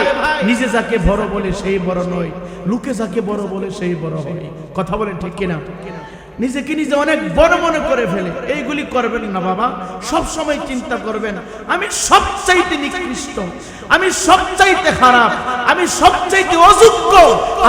A: নিজে যাকে বড় বলে সেই বড় নয়, লোকে যাকে বড় বলে সেই বড় হয়। কথা বলেন ঠিক কিনা? নিজেকে নিজে অনেক বড় মনে করে ফেলে, এইগুলি করবেন না বাবা। সব সময় চিন্তা করবেন আমি সবচাইতে নিকৃষ্ট, আমি সবচাইতে খারাপ, আমি সবচাইতে অযোগ্য।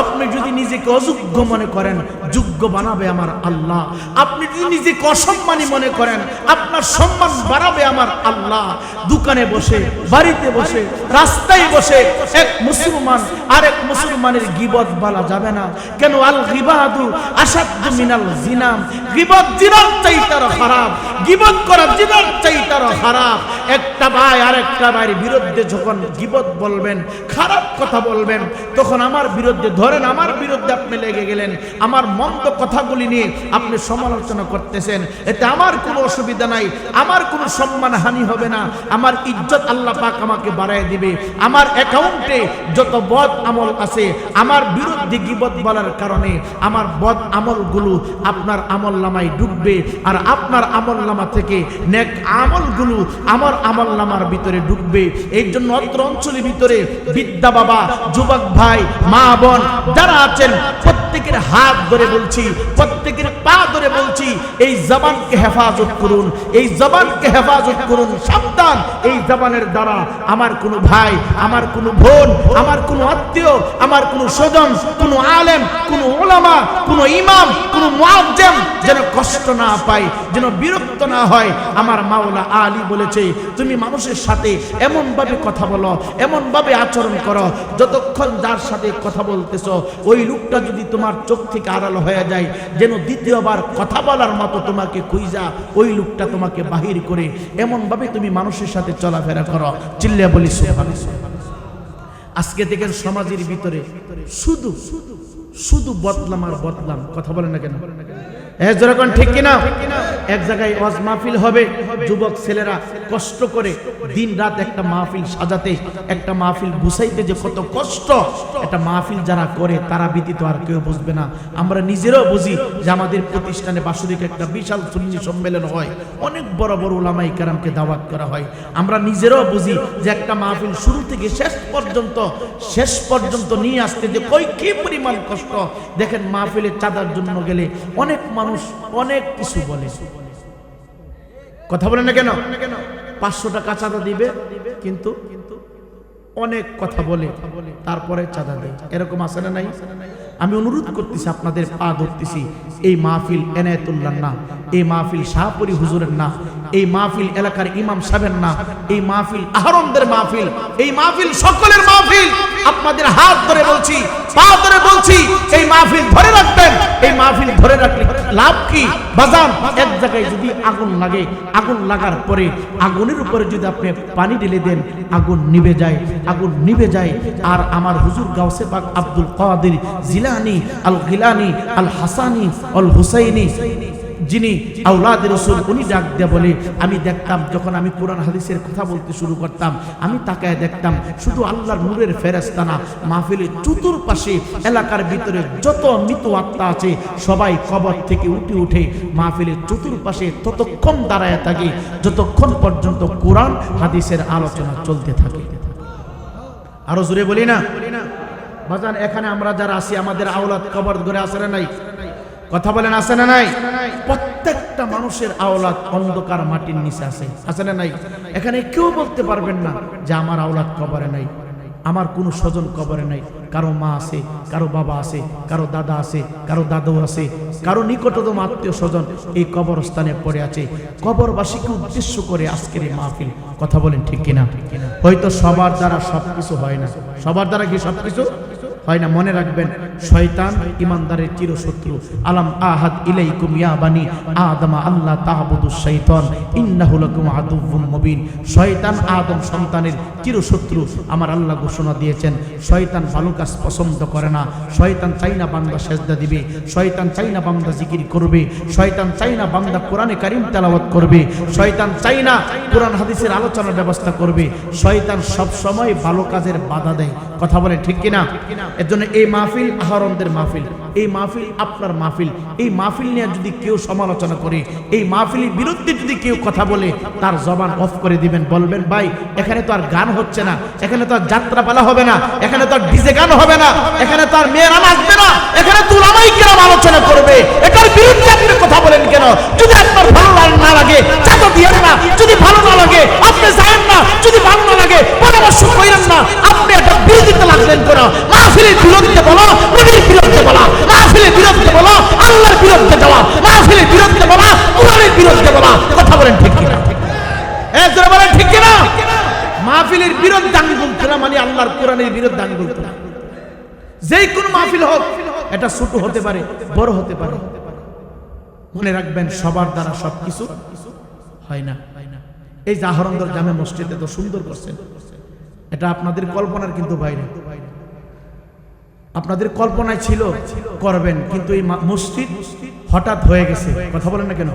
A: আপনি যদি নিজেকে অযোগ্য মনে করেন, যোগ্য বানাবে আমার আল্লাহ। আপনি যদি নিজেকে অসম্মানী মনে করেন, আপনার সম্মান বাড়াবে আমার আল্লাহ। দোকানে বসে, বাড়িতে বসে, রাস্তায় বসে এক মুসলমান আরেক মুসলমানের গীবত বলা যাবে না। কেন? আল গীবাতু আশাদ্দু মিনাল জিনা। জিনা, গীবত জিনার চাইতে আরো খারাপ, গীবত করা জিনার চাইতে আরো খারাপ। একটা ভাই আরেকটা ভাইয়ের বিরুদ্ধে যখন গীবত বলবেন, খারাপ কথা বলবেন, তখন আমার বিরুদ্ধে ধরেন, আমার বিরুদ্ধে আপনি লেগে গেলেন, আমার মন্দ কথাগুলি নিয়ে আপনি সমালোচনা করতেছেন, এতে আমার কোনো অসুবিধা নাই, আমার কোনো সম্মান হানি হবে না, আমার ইজ্জত আল্লাহ পাক আমাকে বাড়ায় দিবে। আমার অ্যাকাউন্টে যত বদ আমল আছে, আমার বিরুদ্ধে গীবত বলার কারণে আমার বদ আমলগুলো আপনার আমলনামায় ঢুকবে, আর আপনার আমলনামা থেকে নেক আমলগুলো আমার আমলনামার ভিতরে ঢুকবে। এই জন্য অত্র অঞ্চলের ভিতরে বিদ্যা বাবা, যুবক ভাই, মা বোন যারা আছেন, প্রত্যেকের হাত ধরে বলছি, প্রত্যেকের পা ধরে বলছি, এই জবানকে হেফাজত করুন, এই জবানকে হেফাজত করুন। সাবধান, এই জবানের দ্বারা আমার কোনো ভাই, আমার কোনো বোন, আমার কোনো আত্মীয়, আমার কোনো স্বজন, কোনো আলেম, কোনো ওলামা, কোনো ইমাম, কোনো মুয়াজ্জিম যেন কষ্ট না পায়, যেন বিরক্ত না হয়। আমার মাওলা আলী বলেছে, তুমি মানুষের সাথে এমন ভাবে কথা বলো, এমন ভাবে আচরণ করো, যতক্ষণ যার সাথে কথা বলতেছো ওই লোকটা যদি তোমার চোখ থেকে আড়াল হয়ে যায়, যেন দ্বিতীয়বার কথা বলার মতো তোমাকে খুঁজা ওই লোকটা তোমাকে বাহির করে, এমন ভাবে তুমি মানুষের সাথে চলাফেরা করো। চিল্লিয়া বলি সুবহানাল্লাহ। আজকে দেখেন সমাজের ভিতরে শুধু শুধু বদলাম আর বদলাম, কথা বলেন না কেন? যেরকম ঠিক কিনা? এক জায়গায় ওয়াজ মাহফিল হবে, যুবক ছেলেরা কষ্ট করে দিন রাত একটা মাহফিল সাজাতে, একটা মাহফিল গুছাইতে যে কত কষ্ট, একটা মাহফিল যারা করে তারা ব্যতীত আর কেউ বুঝবে না। আমরা নিজেরাও বুঝি যে আমাদের প্রতিষ্ঠানে বাৎসরিক একটা বিশাল সুন্নি সম্মেলন হয়, অনেক বড় বড় উলামায়ে কেরামকে দাওয়াত করা হয়। আমরা নিজেরাও বুঝি যে একটা মাহফিল শুরু থেকে শেষ পর্যন্ত নিয়ে আসতে যে কি পরিমাণ কষ্ট। দেখেন মাহফিলের চাঁদার জন্য গেলে অনেক মানুষ অনেক কিছু বলে, কথা বলেন না কেন? 500 টাকা চাঁদা দিবে, কিন্তু অনেক কথা বলে, তারপরে চাঁদা দেয়। এরকম আছে না নাই? আমি অনুরোধ করতেছি, আপনাদের পা ধরতেছি, এই মাহফিল এনায়েতুল্লাহ না, এই মাহফিল শাহপুরি হুজুরের না, এই মাহফিল এলাকার ইমাম সাহেবের না, এই মাহফিল আহরমদের মাহফিল, এই মাহফিল সকলের মাহফিল। আপনাদের হাত ধরে বলছি, পা ধরে বলছি, এই মাহফিল ধরে রাখবেন। এই মাহফিল ধরে রাখলে লাভ কি বাজান? এক জায়গায় যদি আগুন লাগে, আগুন লাগার পরে আগুনের উপরে যদি আপনি পানি ঢেলে দেন, আগুন নিভে যায়, আগুন নিভে যায়। আর আমার হুজুর গাউসে পাক আব্দুল কাদের জিলানী আল গিলানী আল হাসানী আল হুসাইনী, যিনি আওলাদ রাসূল, উনি ডাক দিয়ে বলে, আমি দেখতাম যখন আমি কোরআন হাদিসের কথা বলতে শুরু করতাম, আমি তাকায় দেখতাম শুধু আল্লাহর নূরের ফেরেশতা না, মাহফিলের চতুর্পাশে এলাকার ভিতরে যত মৃত আত্মা আছে সবাই কবর থেকে উঠে মাহফিলের চতুর্পাশে ততক্ষণ দাঁড়ায় থাকে যতক্ষণ পর্যন্ত কোরআন হাদিসের আলোচনা চলতে থাকে। আরো জোরে বলি না বাজান? এখানে আমরা যারা আছি, আমাদের আওলাদ কবর ঘরে আছে না নাই? কথা বলেন, আছে না নাই? প্রত্যেকটা মানুষের আওলাদ অন্ধকার মাটির নিচে আছে না নাই? এখানে কেউ বলতে পারবেন না যে আমার আওলাদ কবরে নাই, আমার কোনো স্বজন কবরে নাই। কারো মা আছে, কারো বাবা আছে, কারো দাদা আছে, কারো দাদু আছে, কারো নিকটতম আত্মীয় স্বজন এই কবরস্থানে পড়ে আছে। কবরবাসীকে উদ্দেশ্য করে আজকের এই মাহফিল, কথা বলেন ঠিক কিনা? হয়তো সবার দ্বারা সবকিছু হয় না, সবার দ্বারা কি সবকিছু হয় না? মনে রাখবেন, শয়তান ইমানদারের চিরশত্রু। আলাম আহাদ ইলাইকুম ইয়া বানি আদম আল্লাহ তা'বুদুশ শাইতান ইন্নাহু লাকুম আদুউম মুবিন। শয়তান আদম সন্তানের চিরশত্রু। আমার আল্লাহ ঘোষণা দিয়েছেন, শয়তান ভালো কাজ পছন্দ করে না। শয়তান চাই না বান্দা সেজদা দিবে, শয়তান চাই না বান্দা জিকির করবে, শয়তান চাই না বান্দা কোরআনে কারীম তেলাওয়াত করবে, শয়তান চাই না কোরআন হাদিসের আলোচনার ব্যবস্থা করবে। শয়তান সব সময় ভালো কাজের বাধা দেয়, কথা বলেন ঠিক কিনা? এর জন্য এই মাহফিল আহরমদের মাহফিল, এই মাহফিল আপনার মাহফিল। এই মাহফিল নিয়ে যদি কেউ সমালোচনা করে, এই মাহফিলের বিরুদ্ধে যদি কেউ কথা বলে, তার জবান অফ করে দিবেন। বলবেন, ভাই এখানে তো আর গান হচ্ছে না, এখানে তো আর যাত্রাপালা হবে না, এখানে তো আর ডিজে গান হবে না, এখানে তো আর মেয়েরা নাচবে না, এখানে তো উলামায়ে কেরাম আলোচনা করবে। এটার বিরুদ্ধে আপনি কথা বলেন কেন? যদি আপনার ভালো না লাগে চাঁদা দিয়েন না, যদি ভালো না লাগে আপনি যায়েন না, যদি ভালো না লাগে পরামর্শ করেন না। আপনি একটা বিরোধিতা লাগলেন কেন? মাহফিলের বিরুদ্ধে বলো, নবীর বিরুদ্ধে বলা, মাহফিলের বিরুদ্ধে বলো, আল্লাহর বিরুদ্ধে যাওয়া, মাহফিলের বিরুদ্ধে বলা, কোরআনের বিরুদ্ধে বলা, কথা বলেন ঠিক কিনা? জোরে বলেন ঠিক কিনা? মাহফিলের বিরুদ্ধে আমি বলতে না, মানে আল্লাহর কোরআনের বিরুদ্ধে আমি বলতে না। যেই কোন মাহফিল হোক, এটা ছোট হতে পারে, বড় হতে পারে, মনে রাখবেন সবার দ্বারা সবকিছু হয় না। এই জাহরঙ্গর জামে মসজিদ এত সুন্দর করছেন, এটা আপনাদের কল্পনার কিন্তু বাইরে। আপনাদের কল্পনায় ছিল করবেন, কিন্তু এই মসজিদ হঠাৎ হয়ে গেছে। কথা বলেন না কেন?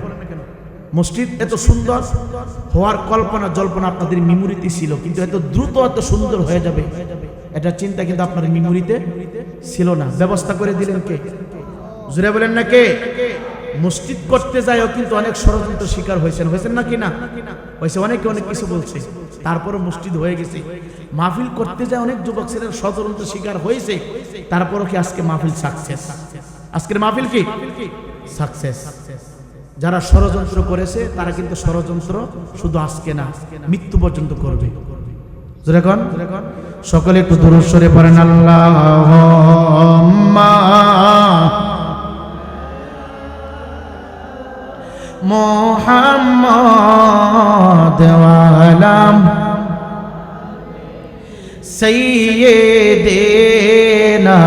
A: মসজিদ এত সুন্দর হওয়ার কল্পনা জল্পনা আপনাদের মেমোরিতে ছিল, কিন্তু এত দ্রুত এত সুন্দর হয়ে যাবে এটা চিন্তা কিন্তু আপনার মেমোরিতে ছিল না। ব্যবস্থা করে দিলেন কে? জোরে বলেন না কে? মসজিদ করতে যায়ও কিন্তু অনেক ষড়যন্ত্র শিকার হয়েছেন নাকি না হয়েছে? অনেকে অনেক কিছু বলছে, তারপরে মসজিদ হয়ে গেছে। মাহফিল করতে যায় অনেক যুবক ছেলের ষড়যন্ত্র শিকার হয়েছে, তারপরও কি আজকে মাহফিল সাকসেস? আজকের মাহফিল কি সাকসেস? যারা ষড়যন্ত্র করেছে তারা কিন্তু ষড়যন্ত্র শুধু আজকে না, মৃত্যু পর্যন্ত করবে। যেরকম সকলে একটু দুরূদ শরীফ পড়েন, আল্লাহুম্মা মুহাম্মাদ ওয়া আলা সাইয়্যিদিনা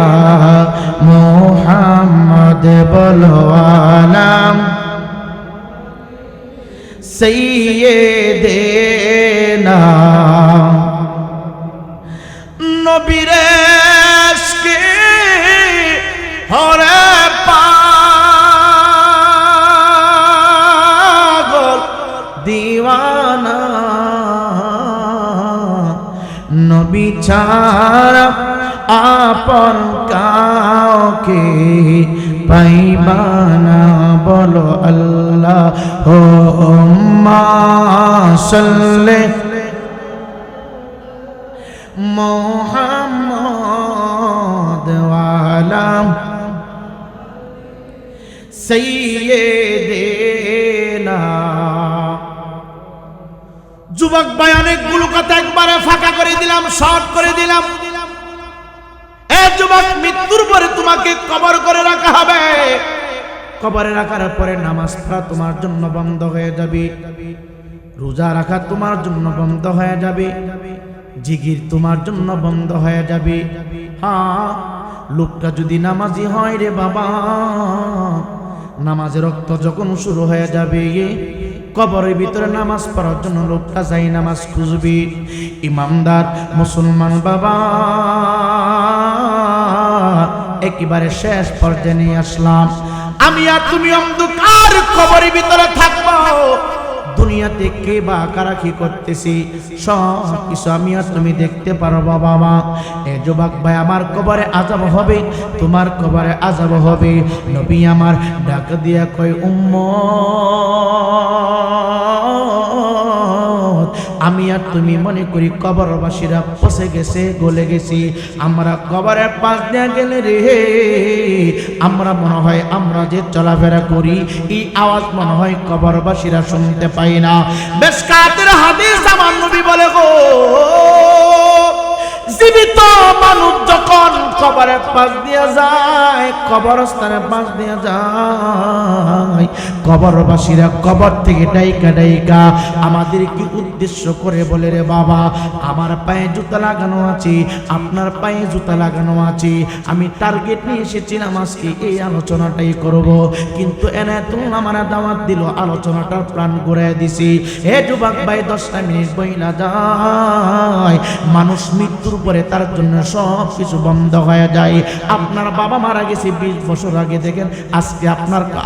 A: মুহাম্মদ বলওয়ালা সাইয়্যিদিনা নবীরে আশকে হরে পাগল দিওয়ানা নবী ছাড়া আপন কাউকে পাইবানা বলো আল্লাহুম্মা সাল্লি মুহাম্মদ ওয়া আলা সাইয়্যিদিনা। যুবক ভাই, অনেকগুলো কথা একবারে ফাঁকা করে দিলাম, শর্ট করে দিলাম। এ যুবক, মৃত্যুর পরে তোমাকে কবর করে রাখা হবে। কবরে রাখার পরে নামাজ পড়া তোমার জন্য বন্ধ হয়ে যাবে, রোজা রাখা তোমার জন্য বন্ধ হয়ে যাবে, জিকির তোমার জন্য বন্ধ হয়ে যাবে। হ্যাঁ, লোকটা যদি নামাজি হয় রে বাবা, নামাজের রক্ত যখন শুরু হয়ে যাবে, কবরের ভিতরে নামাজ পড়ার জন্য লোকটা যাই নামাজ খুঁজবে। ইমানদার মুসলমান বাবা, একেবারে শেষ পর্যায়ে নিয়ে আসলাম। আমি আর তুমি অন্ধকার কবরের ভিতরে থাকবো। দুনিয়াতে কে বা কারা কি করতেছি সব কিছু আমি আর তুমি দেখতে পারবো বাবা। এ যুবক ভাই, আমার কবরে আযাব হবে, তোমার কবরে আযাব হবে। নবী আমার ডাক দিয়া কয়, উম্মত, আমি আর তুমি মনে করি কবরবাসীরা পচে গেছে, গলে গেছি। আমরা কবরের পাশ দিয়ে গেলে রে, আমরা মনে হয় আমরা যে চলাফেরা করি এই আওয়াজ মনে হয় কবরবাসীরা শুনতে পাই না। মিশকাতের হাদিস আমার নবী বলে গো, জীবিত মানুষ যখন কবরের পাশ দিয়ে যায়, কবরস্থানের পাশ দিয়ে যায়, কবরবাসীরা কবর থেকে ডাইকা ডাইকা আমাদের কি উদ্দেশ্য করে বলে, রে বাবা, আমার পায়ে জুতা লাগানো আছে, আপনার পায়ে জুতা লাগানো আছে, আমি টার্গেট নিয়ে এসেছিলাম আজকে এই আলোচনাটাই করব, কিন্তু এনে তুমি আমার দাওয়াত দিল, আলোচনাটার প্ল্যান করে দিছি। হে যুবক ভাই, 10টা মিনিট বইলা যায়, মানুষ মৃত্যুর পরে তার জন্য সব কিছু বন্ধ হয়ে যায়। আপনার বাবা মারা গেছে 20 বছর আগে, দেখেন আজকে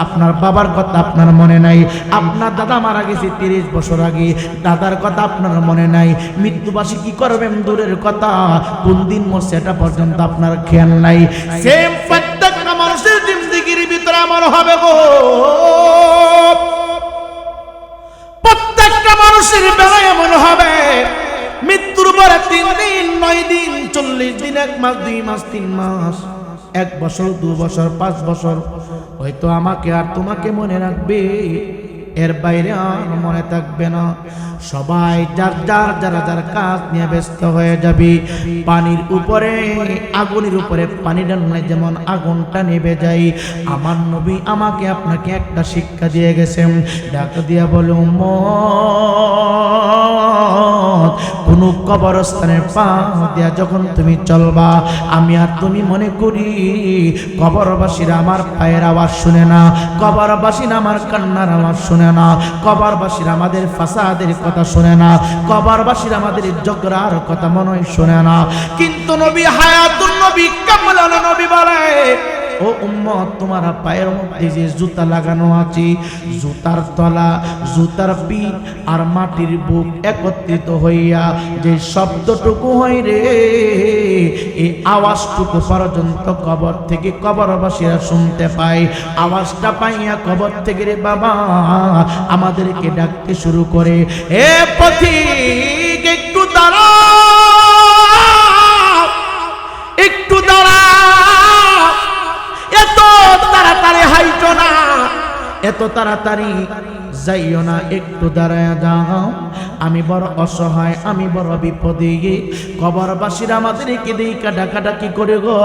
A: আপনার বাবার কথা আপনার মনে নাই। আপনার দাদা মারা গেছে 30 বছর আগে, দাদার কথা আপনার মনে নাই। মৃত্যুবাসী কি করবেন দূরের কথা, কোন দিন মরছে এটা পর্যন্ত আপনার খেয়াল নাই। সেম প্রত্যেকটা মানুষের জিন্দেগির ভিতরে আমার হবে গো, প্রত্যেকটা মানুষের বেলায় এমন হবে। মৃত্যুর পরে 3 দিন, 9 দিন, 40 দিন, 1 মাস, 2 মাস, 3 মাস, 1 বছর, 2 বছর, 5 বছর হয়তো আমাকে আর তোমাকে মনে রাখবে, এর বাইরে আর মনে থাকবে না। সবাই যার কাজ নিয়ে ব্যস্ত হয়ে যাবে। পানির উপরে, আগুনের উপরে পানি ঢাললে যেমন আগুনটা নিভে যায়, আমার নবী আমাকে আপনাকে একটা শিক্ষা দিয়ে গেছেন। ডাক দিয়া বলো, উম্মত, কোনো কবরস্থানের পা দিয়া যখন তুমি চলবা, আমি আর তুমি মনে করি কবরবাসীরা আমার পায়ের আওয়াজ শুনে না, কবরবাসীরা আমার কান্নার আওয়াজ শুনে না, কবরবাসীরা আমাদের ফাসাদের কথা শুনে না, কবরবাসীরা আমাদের ঝগড়ার কথা মনে হয় শুনে না। কিন্তু নবী হায়াতুন নবী কামলান নবী বলে, ও উম্মত, তোমার পায়ের মধ্যে যে জুতা লাগানো আছে, জুতার তলা, জুতার পিঠ আর মাটির বুক একত্রিত হইয়া যে শব্দটুকু হয় রে, এই আওয়াজটুকু পর্যন্ত কবর থেকে কবরবাসীরা শুনতে পায়। আওয়াজটা পাইয়া কবর থেকে রে বাবা আমাদেরকে ডাকতে শুরু করে, এ পথিক একটু দাঁড়াও, একটু দাঁড়াও, এত তাড়াতাড়ি হাইটো না, এত তাড়াতাড়ি যাইও না, একটু দাঁড়ায় যাও, আমি বড় অসহায়, আমি বড় বিপদে। কবরবাসীরা আমাদেরকে দেখা ডাকাডাকি করে গো,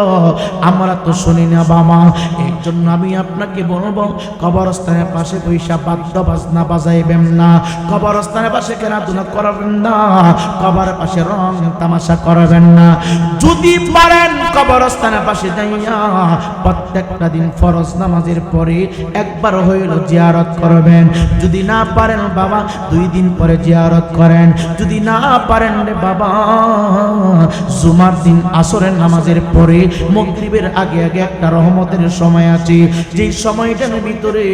A: আমরা তো শুনি না বাবা। এর জন্য আমি আপনাকে বলবো, কবরস্থানের পাশে পয়সা বাদ্য বাজনা বাজাইবেন না, কবরস্থানের পাশে খেলাধুলা করবেন না, কবর পাশে রং তামাশা করবেন না। যদি পারেন কবরস্থানের পাশে যাইয়া প্রত্যেকটা দিন ফরজ নামাজের পরে একবার হইল জিয়ারত করবেন। যদি না পারেন বাবা 2 দিন পরে জিয়ারত করেন। যদি না পারেন রে বাবা জুমার দিন আসরের নামাজের পরে মাগরিবের আগে আগে একটা রহমতের সময় আছে, যেই সময়টার ভিতরে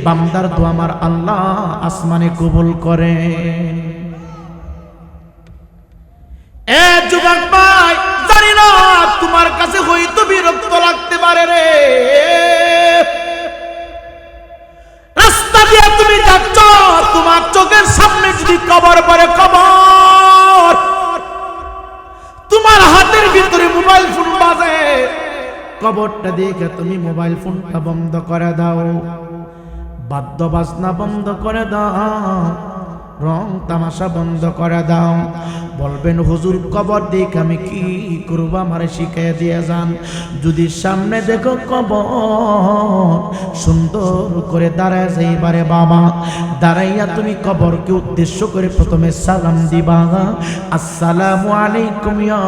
A: বান্দার দোয়া আমার আল্লাহ আসমানে কবুল করেন। এ যুবক ভাই, জানি না তোমার কাছে হয়তো বিরক্ত লাগতে পারে রে, রাস্তা দিয়ে তুমি যাচ্ছ, তোমার চোখের সামনে যদি কবর পড়ে, কবর, তোমার হাতের ভিতরে মোবাইল ফোন বাজে, কবরটা দেখে তুমি মোবাইল ফোনটা বন্ধ করে দাও, বাদ্য বাজনা বন্ধ করে দাও, রং তামাশা বন্ধ করে দাও। বলবেন হুজুর কবর দেখ আমি কি করব, আমারে শিখাই দিয়ে যান। যদি সামনে দেখো কবর, সুন্দর করে দাঁড়ায় যাইবারে বাবা, দাঁড়াইয়া তুমি কবরকে উদ্দেশ্য করে প্রথমে সালাম দিবা, আসসালামু আলাইকুম ইয়া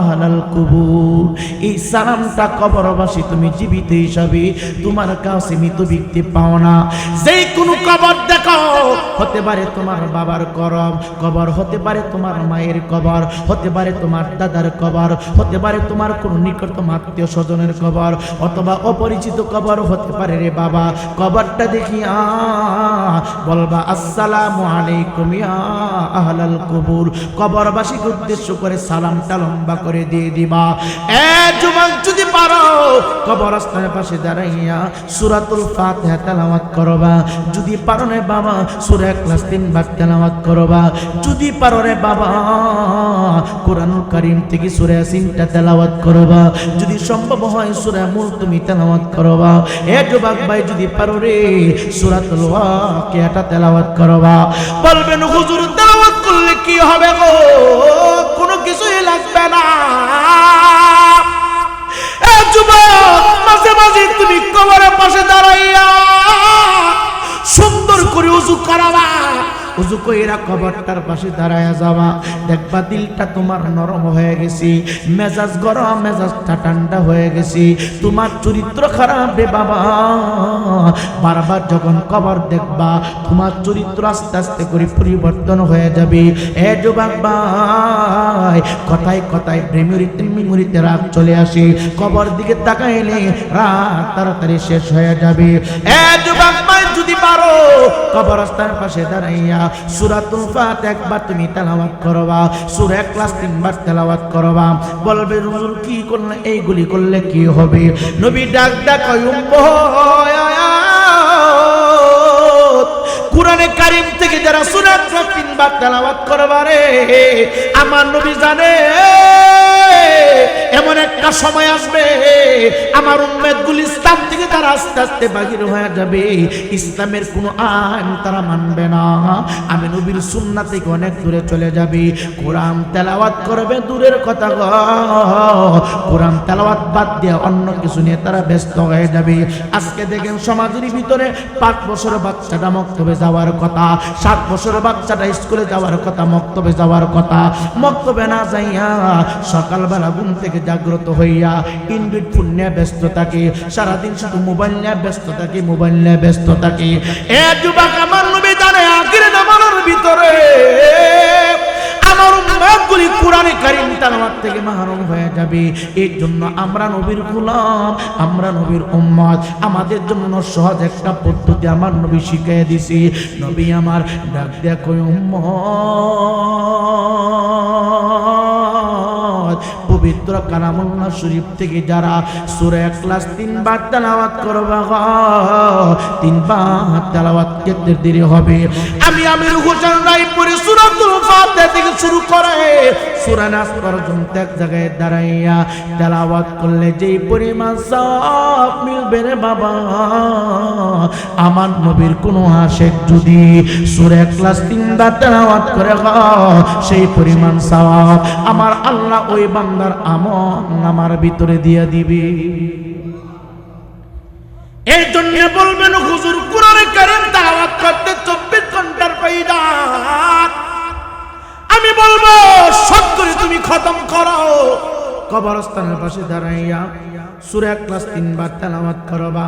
A: আহলাল কুবুর। এই সালামটা কবরবাসী তুমি জীবিত হিসাবে তোমার কাছে মৃত ব্যক্তি পাও না। যেই কোনো কবর দেখো, হতে পারে তোমার বাবার কবর, হতে পারে তোমার মায়ের কবর, হতে পারে তোমার দাদার কবর, হতে পারে তোমার কোন নিকটতম আত্মীয় স্বজনের কবর, অথবা অপরিচিত কবর হতে পারে রে বাবা। কবরটা দেখিয়া বলবা আসসালামু আলাইকুম ইয়া আহলাল কুবুর। কবরবাসীকে উদ্দেশ্য করে সালামটা লম্বা করে দিয়ে দিবা। এ যুবক, যদি পারো কবরস্থানের পাশে দাঁড়াইয়া সূরাতুল ফাতিহা তেলাওয়াত করবা। যদি পারো রে বাবা সূরা ইখলাস 3 বার তেলাওয়াত করবা। যদি পারো রে বাবা কোরআনুল কারীম থেকে সূরা ইয়াসিনটা তেলাওয়াত করবা। যদি সম্ভব হয় সূরা মুলক তুমি তেলাওয়াত করবা। এ যুবক ভাই, যদি পারো রে সূরাতুল ওয়াকিয়াটা তেলাওয়াত করবা। বলবেন হুজুর তেলাওয়াত করলে কি হবে গো? কোনো কিছুই লাগবে না। এ যুবক, মাঝে মাঝে তুমি কবরের পাশে দাঁড়াইয়া সুন্দর করে ওযু করাবা। ওযু কইরা কবরটার পাশে দাঁড়ায়া যাবা, দেখবা দিলটা তোমার নরম হয়ে গেছে, মেজাজ গরম, মেজাজটা ঠান্ডা হয়ে গেছে। তোমার চরিত্র খারাপ রে বাবা, বারবার যখন কবর দেখবা তোমার চরিত্র আস্তে আস্তে করে পরিবর্তন হয়ে যাবে। এ যুবক ভাই, কথায় কথায় মেমোরিতে রাত চলে আসে, কবর দিকে তাকাইলে রাত তাড়াতাড়ি শেষ হয়ে যাবে। এ যুবক ভাই, যদি পারো কবরস্থানের পাশে দাঁড়াইয়া সূরাতুল ফাতিহা একবার তুমি তেলাওয়াত করবা, সূরা ইখলাস 3 বার তেলাওয়াত করবা। বলবে হুজুর কি করলে, এইগুলি করলে কি হবে? নবী ডাক কয় কুরআনে কারীম থেকে যারা সূরা ইখলাস 3 বার তেলাওয়াত করবা রে, আমার নবী জানে এমন একটা সময় আসবে আমার উম্মতগুলো ইসলাম থেকে তারা আস্তে আস্তে বাহির হয়ে যাবে, ইসলামের কোনো আইন তারা মানবে না, আমি নবীর সুন্নাহ থেকে অনেক দূরে চলে যাবে, কোরআন তেলাওয়াত করবে দূরের কথা গো, কোরআন তেলাওয়াত বাদ দিয়ে অন্য কিছু নিয়ে তারা ব্যস্ত হয়ে যাবে। আজকে দেখেন সমাজের ভিতরে 5 বছরের বাচ্চাটা মক্তবে যাওয়ার কথা, 7 বছরের বাচ্চাটা স্কুলে যাওয়ার কথা, মক্তবে যাওয়ার কথা, মক্তবে না যাইয়া সকালবেলা ঘুম থেকে জাগ্রত হইয়া ইনভিট ফোন নিয়ে ব্যস্ত থাকে, সারাদিন শুধু মোবাইল নিয়ে ব্যস্ত থাকে, মোবাইল নিয়ে ব্যস্ত থাকে। এ যুবক আমার নবী জানে আখিরের নামাজের ভিতরে আমার উম্মতগুলি কোরআনে কারীম তেলাওয়াত থেকে মাহরুম হয়ে যাবে। এর জন্য আমরা নবীর গোলাম, আমরা নবীর উম্মত, আমাদের জন্য সহজ একটা পদ্ধতি আমার নবী শিখিয়ে দিয়েছি। নবী আমার ডাক দেয়া কই উম্মত, পবিত্র কালামুল্লাহ শরীফ থেকে যারা সূরা ইখলাস 3 বার তেলাওয়াত করবা, 3 বার তেলাওয়াত করতে দেরি হবে। আমি আমির হোসেন রায়পুরে সূরাতুল ফাতিহা থেকে শুরু করে সূরা নাস পর্যন্ত এক জায়গায় দাঁড়াইয়া তেলাওয়াত করলে যেই পরিমাণ সওয়াব মিলবে রে বাবা, আমার নবীর কোনো আশিক যদি সূরা ইখলাস 3 বার তেলাওয়াত করে সেই পরিমাণ সওয়াব আমার আল্লাহ ওই বান্দার আমল নামার ভিতরে দিয়ে দিবে। এই জন্য বলবেন হুজুর কোরআনে কারীম তেলাওয়াত করতে 24 ঘন্টার প্রয়োজন, আমি বলবো সব করে তুমি খতম করো, কবরস্থানের পাশে দাঁড়াইয়া সূরা ইখলাস 3 বার তেলাওয়াত করবা,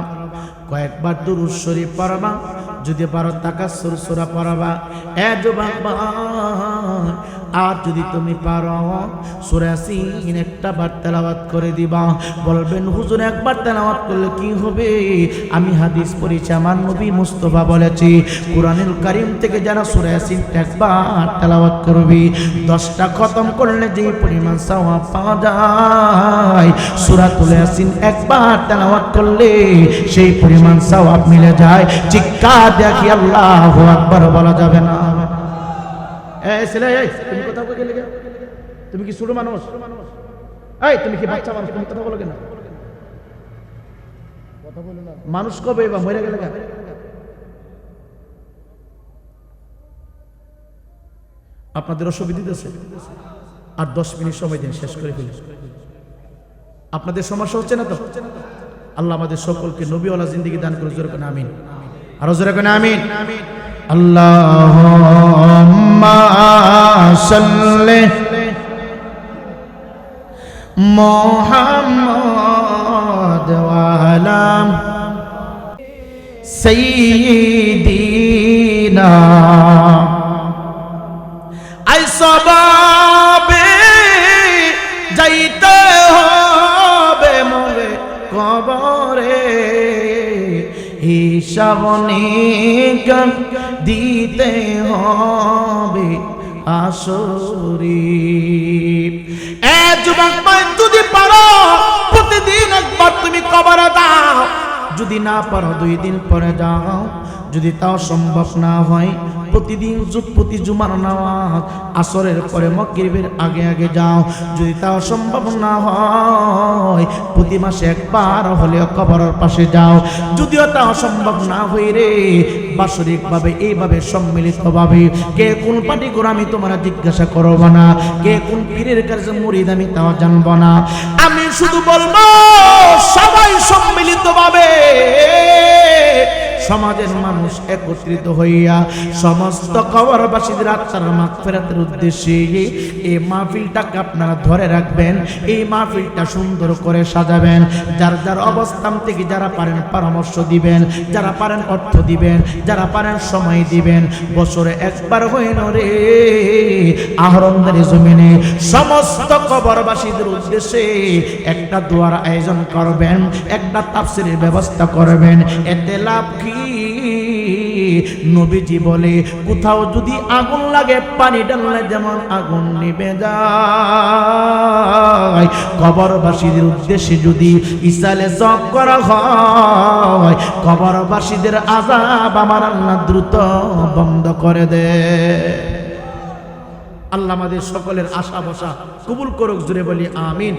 A: কয়েকবার দুরূদ শরীফ পড়বা, যদি পারো তাকাসসুর সূরা পড়বা। এ যুবক, আর যদি তুমি পারো সূরা ইয়াসিন একটা বার তেলাওয়াত করে দিবা। বলবেন হুজুর একবার তেলাওয়াত করলে কি হবে? আমি হাদিস পড়েছি, আমার নবী মুস্তাফা বলেছে কোরআনুল কারীম থেকে যারা সূরা ইয়াসিন একবার তেলাওয়াত করবে 10টা খতম করলে যে পরিমাণ সওয়াব পাওয়া যায়, সূরাতুল ইয়াসিন একবার তেলাওয়াত করলে সেই পরিমাণ সওয়াব মিলে যায়। চিৎকার দেখি আল্লাহু আকবার বলা যাবে না। এই ছেলে, এই তুমি কথা বলে গেলে, তুমি কি ছোট মানুষ? এই তুমি কি বাচ্চা মানুষ? তুমি কথা বলো কেন? কথা বলো না, মানুষ কবে বা মরে গেলে কেন? আপনাদের অসুবিধা আছে, আর 10 মিনিট সময় দিন, শেষ করে ফেলি। আপনাদের সমস্যা হচ্ছে না তো? আল্লাহ আমাদের সকলকে নবীওয়ালা জিন্দেগি দান করে, জোরে করে আমিন, আরো জোরে করে আমিন। আল্লাহুম্মা সাল্লি মুহাম্মাদ ওয়া আলা সাইয়্যিদিনা। আই সবাবে যাইতে হবে মোরে কবরে, হিসাব নিকাশ দিতে হবে আসরে। এ যুবক ভাই, যদি পারো প্রতিদিন একবার তুমি কবরে দাও, যদি না পারো 2 দিন পরে যাও, যদি তাও সম্ভব না হয় প্রতিদিন প্রতি জুমার নামাজ আসরের পরে মাগরিবের আগে আগে যাও, যদি তাও সম্ভব না হয় প্রতি মাসে একবার হলেও কবরের পাশে যাও, যদিও তাও সম্ভব না হয় রে বাৎসরিক ভাবে এইভাবে সম্মিলিতভাবে কে কোন পার্টি করে আমি তোমরা জিজ্ঞাসা করব না, কে কোন পীরের কাছে মুরিদ আমি তাও জানবো না। আমি শুধু বলবো সবাই সম্মিলিতভাবে সমাজের মানুষ একত্রিত হইয়া সমস্ত কবরবাসীদের আত্মার মাগফিরাতের উদ্দেশ্যে এই মাহফিলটাকে আপনারা ধরে রাখবেন, এই মাহফিলটা সুন্দর করে সাজাবেন। যার যার অবস্থান থেকে যারা পারেন পরামর্শ দিবেন, যারা পারেন অর্থ দিবেন, যারা পারেন সময় দিবেন। বছরে একবার হইল রে আহরণদারি জমিনে সমস্ত কবরবাসীদের উদ্দেশ্যে একটা দোয়ার আয়োজন করবেন, একটা তাফসীরের ব্যবস্থা করবেন। এতে লাভ কি? নবীজি বলে কোথাও যদি আগুন লাগে পানি ঢাললে যেমন আগুন নিভে যায়, কবরবাসীদের উদ্দেশ্যে যদি ইসালে জব করা হয় কবরবাসীদের আযাব আমার আল্লাহ দ্রুত বন্ধ করে দেয়। আল্লাহ আমাদের সকলের আশা বসা কবুল করুক, জুড়ে বলি আমিন।